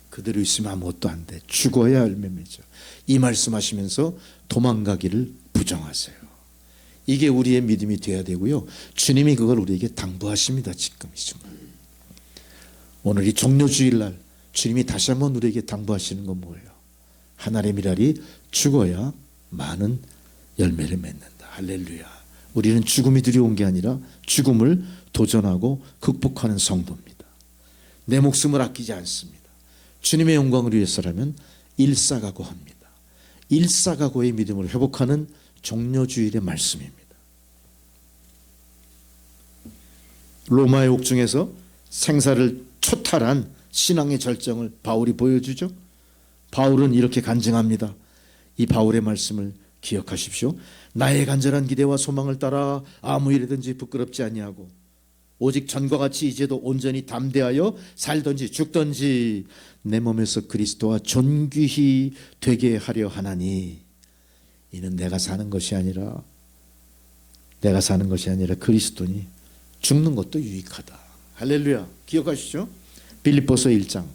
그대로 있으면 아무것도 안 돼. 죽어야 열매 맺어. 이 말씀하시면서 도망가기를 부정하세요. 이게 우리의 믿음이 돼야 되고요. 주님이 그걸 우리에게 당부하십니다. 지금 이 순간. 오늘 이 종료주일날 주님이 다시 한번 우리에게 당부하시는 건 뭐예요? 한 알의 밀알이 죽어야 많은 열매를 맺는다. 할렐루야. 우리는 죽음이 두려운 게 아니라 죽음을 도전하고 극복하는 성도입니다. 내 목숨을 아끼지 않습니다. 주님의 영광을 위해서라면 일사각오합니다. 일사각오의 믿음을 회복하는 종료주일의 말씀입니다. 로마의 옥중에서 생사를 초탈한 신앙의 절정을 바울이 보여주죠. 바울은 이렇게 간증합니다. 이 바울의 말씀을 기억하십시오. 나의 간절한 기대와 소망을 따라 아무 일이든지 부끄럽지 아니하고 오직 전과 같이 이제도 온전히 담대하여 살든지 죽든지 내 몸에서 그리스도와 존귀히 되게 하려 하나니 이는 내가 사는 것이 아니라 그리스도니 죽는 것도 유익하다. 할렐루야. 기억하시죠? 빌립보서 1장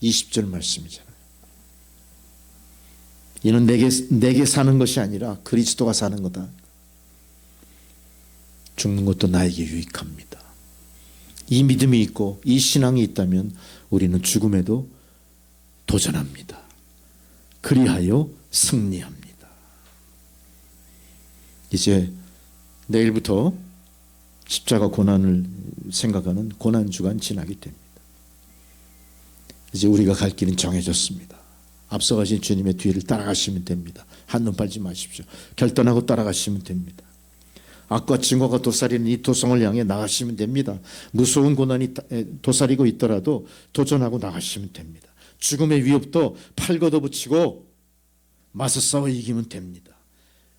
20절 말씀이잖아요. 이는 내게 사는 것이 아니라 그리스도가 사는 거다. 죽는 것도 나에게 유익합니다. 이 믿음이 있고 이 신앙이 있다면 우리는 죽음에도 도전합니다. 그리하여 승리합니다. 이제 내일부터 십자가 고난을 생각하는 고난주간 지나게 됩니다. 이제 우리가 갈 길은 정해졌습니다. 앞서가신 주님의 뒤를 따라가시면 됩니다. 한눈 팔지 마십시오. 결단하고 따라가시면 됩니다. 악과 증오가 도사리는 이 도성을 향해 나가시면 됩니다. 무서운 고난이 도사리고 있더라도 도전하고 나가시면 됩니다. 죽음의 위협도 팔 걷어붙이고 맞서 싸워 이기면 됩니다.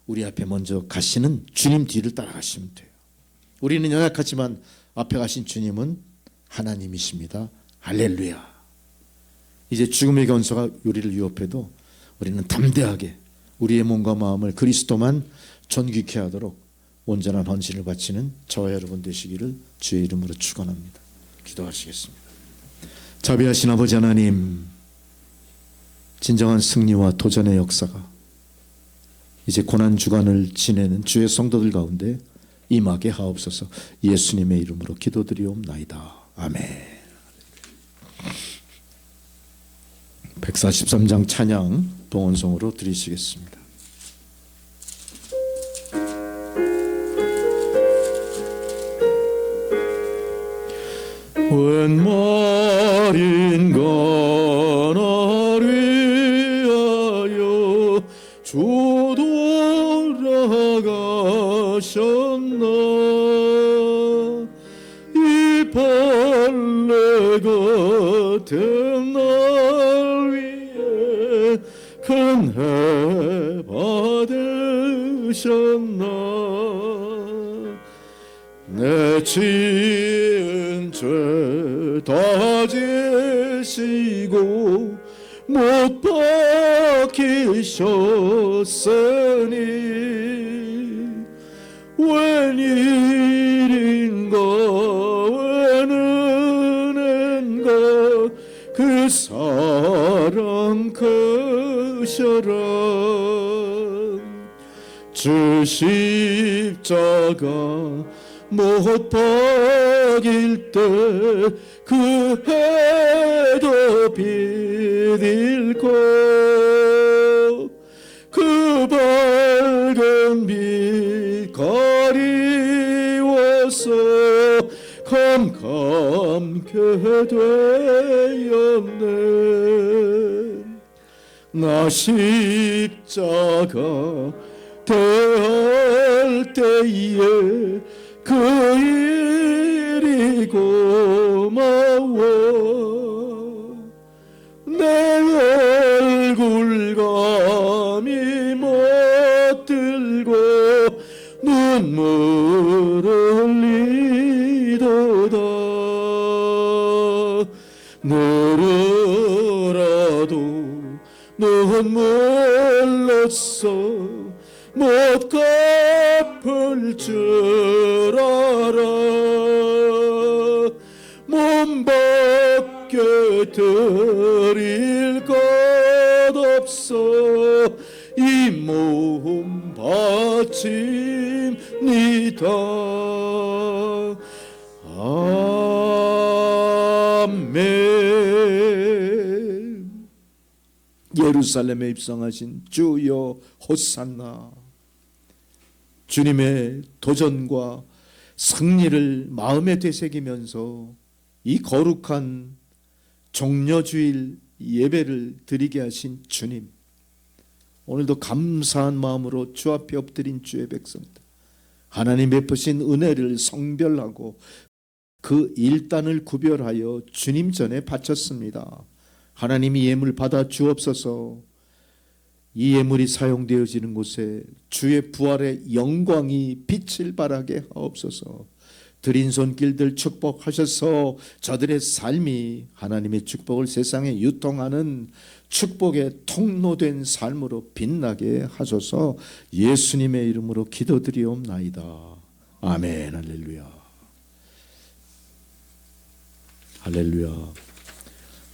우리 앞에 먼저 가시는 주님 뒤를 따라가시면 돼요. 우리는 연약하지만 앞에 가신 주님은 하나님이십니다. 할렐루야. 이제 죽음의 권세가 우리를 위협해도 우리는 담대하게 우리의 몸과 마음을 그리스도만 존귀케 하도록 온전한 헌신을 바치는 저와 여러분 되시기를 주의 이름으로 축원합니다. 기도하시겠습니다. 자비하신 아버지 하나님, 진정한 승리와 도전의 역사가 이제 고난주간을 지내는 주의 성도들 가운데 임하게 하옵소서. 예수님의 이름으로 기도드리옵나이다. 아멘. 143장 찬양 동원성으로 드리시겠습니다. 웬 말인가 날 위하여 주 돌아가셨나. 이 벌레 같은 날 위해 큰 해 받으셨나. 내 지은 죄 다 지시고 못 박히셨으니 웬일인가 웬 은혜인가 그 사랑 크셔라. 주 십자가 못 박일 때 그 해도 빛일고 그 밝은 빛 가리워서 캄캄케 되었네. 나 십자가 대할 때에 그 일이 고마워. 내 얼굴 눈물을 흘리도다. 늘어라도 눈물로써 못 갚을 줄 알아. 몸 밖에 드릴 것 없어 이 몸 바칩니다. 아멘. 예루살렘에 입성하신 주여 호산나. 주님의 도전과 승리를 마음에 되새기면서 이 거룩한 종려주일 예배를 드리게 하신 주님, 오늘도 감사한 마음으로 주 앞에 엎드린 주의 백성들, 하나님 베푸신 은혜를 성별하고 그 일단을 구별하여 주님 전에 바쳤습니다. 하나님이 예물 받아 주옵소서. 이 예물이 사용되어지는 곳에 주의 부활의 영광이 빛을 발하게 하옵소서. 드린 손길들 축복하셔서 저들의 삶이 하나님의 축복을 세상에 유통하는 축복의 통로된 삶으로 빛나게 하소서. 예수님의 이름으로 기도드리옵나이다. 아멘. 할렐루야. 할렐루야.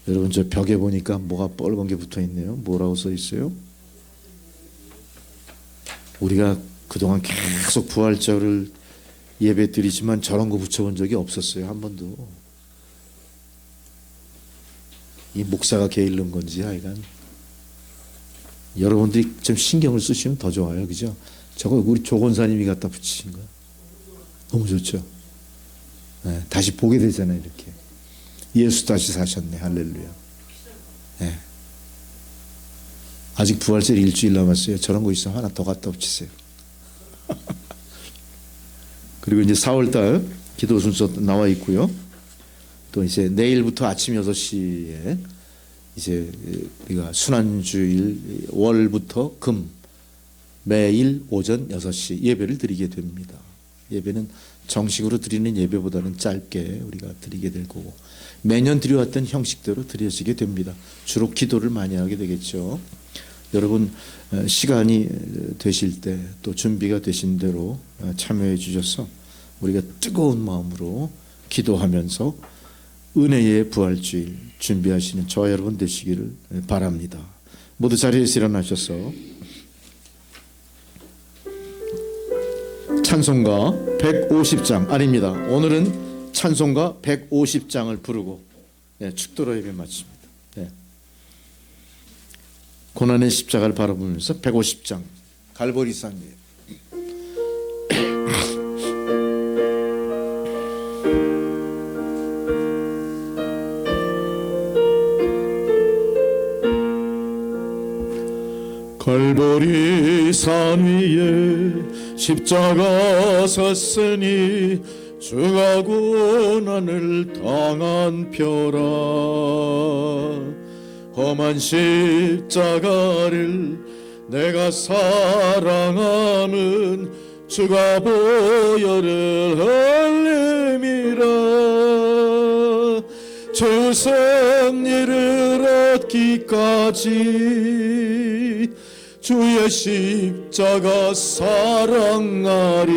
여러분, 저 벽에 보니까 뭐가 빨간 게 붙어 있네요. 뭐라고 써 있어요? 우리가 그동안 계속 부활절을 예배 드리지만 저런 거 붙여본 적이 없었어요. 한 번도. 이 목사가 게을른 건지 하여간 여러분들이 좀 신경을 쓰시면 더 좋아요. 그죠? 저거 우리 조건사님이 갖다 붙이신 거야. 너무 좋죠? 네, 다시 보게 되잖아요. 이렇게. 예수 다시 사셨네. 할렐루야. 네. 아직 부활절 일주일 남았어요. 저런 거 있으면 하나 더 갖다 붙이세요. 그리고 이제 4월달 기도 순서 나와 있고요. 또 이제 내일부터 아침 6시에 이제 우리가 순환주일 월부터 금 매일 오전 6시 예배를 드리게 됩니다. 예배는 정식으로 드리는 예배보다는 짧게 우리가 드리게 될 거고, 매년 드려왔던 형식대로 드려지게 됩니다. 주로 기도를 많이 하게 되겠죠. 여러분, 시간이 되실 때 또 준비가 되신 대로 참여해 주셔서 우리가 뜨거운 마음으로 기도하면서 은혜의 부활주일 준비하시는 저와 여러분 되시기를 바랍니다. 모두 자리에서 일어나셔서 찬송가 150장 아닙니다. 오늘은 찬송가 150장을 부르고 축도로 예배 마칩니다. 고난의 십자가를 바라보면서 150장 갈보리산이에요. 갈보리산 위에 십자가 섰으니 주가 고난을 당한 표라. 험한 십자가를 내가 사랑함은 주가 보혈을 흘림이라. 주 승리를 얻기까지 주의 십자가 사랑하리.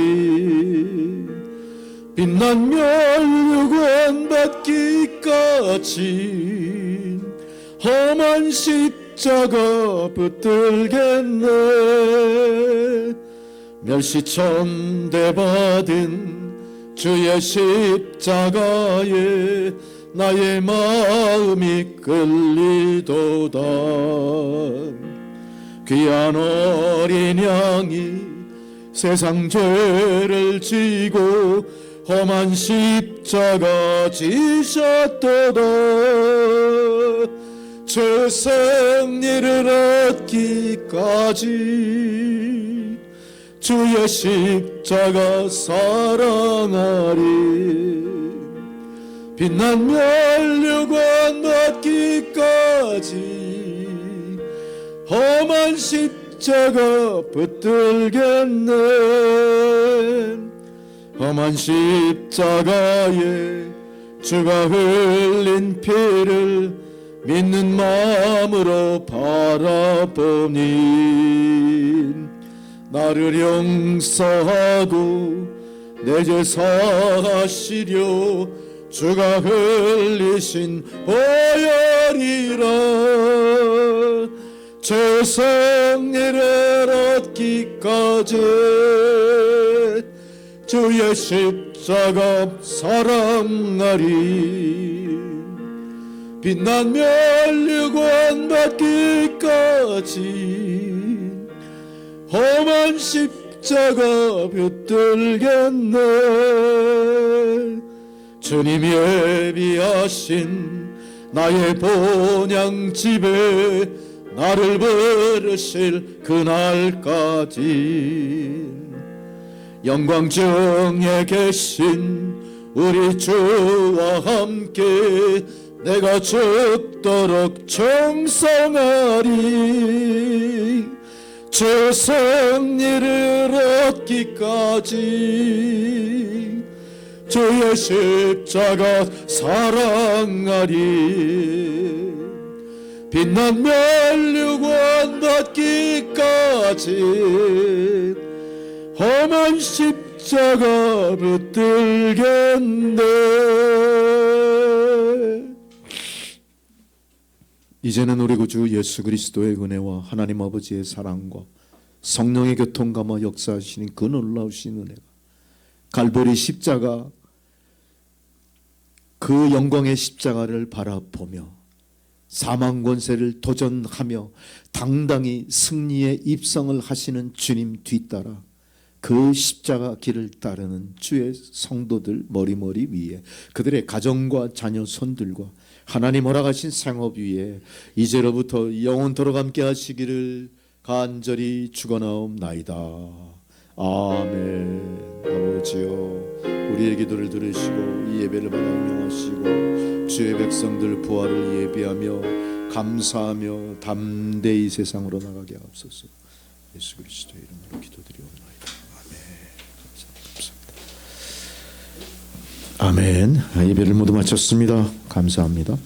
빛난 멸류관 받기까지 험한 십자가 붙들겠네. 멸시천대 받은 주의 십자가에 나의 마음이 끌리도다. 귀한 어린 양이 세상 죄를 지고 험한 십자가 지셨도다. 주 승리를 얻기까지 주의 십자가 사랑하리. 빛난 멸류관 받기까지 험한 십자가 십자가 붙들겠네. 험한 십자가에 주가 흘린 피를 믿는 마음으로 바라보니 나를 용서하고 내 죄 사하시려 주가 흘리신 보혈이라. 제 승리를 얻기까지 주의 십자가 사랑하리. 빛난 멸류관 받기까지 험한 십자가 붙들겠네. 주님 예비하신 나의 본향집에 나를 부르실 그날까지 영광 중에 계신 우리 주와 함께 내가 죽도록 충성하리. 주 승리를 얻기까지 주의 십자가 사랑하리. 빛난 멸류관 받기까지 험한 십자가 붙들겠네. 이제는 우리 구주 예수 그리스도의 은혜와 하나님 아버지의 사랑과 성령의 교통감화 역사하시는 그 놀라우신 은혜가 갈보리 십자가 그 영광의 십자가를 바라보며 사망 권세를 도전하며 당당히 승리의 입성을 하시는 주님 뒤따라 그 십자가 길을 따르는 주의 성도들 머리머리 위에 그들의 가정과 자녀 손들과 하나님 허락하신 생업 위에 이제로부터 영원토록 함께 하시기를 간절히 축원하옵나이다. 아멘. 아버지여, 우리의 기도를 들으시고 이 예배를 받아 운영하시고 주의 백성들 부활을 예비하며 감사하며 담대히 세상으로 나가게 하옵소서. 예수 그리스도의 이름으로 기도드리옵나이다. 아멘. 감사합니다. 아멘. 예배를 모두 마쳤습니다. 감사합니다.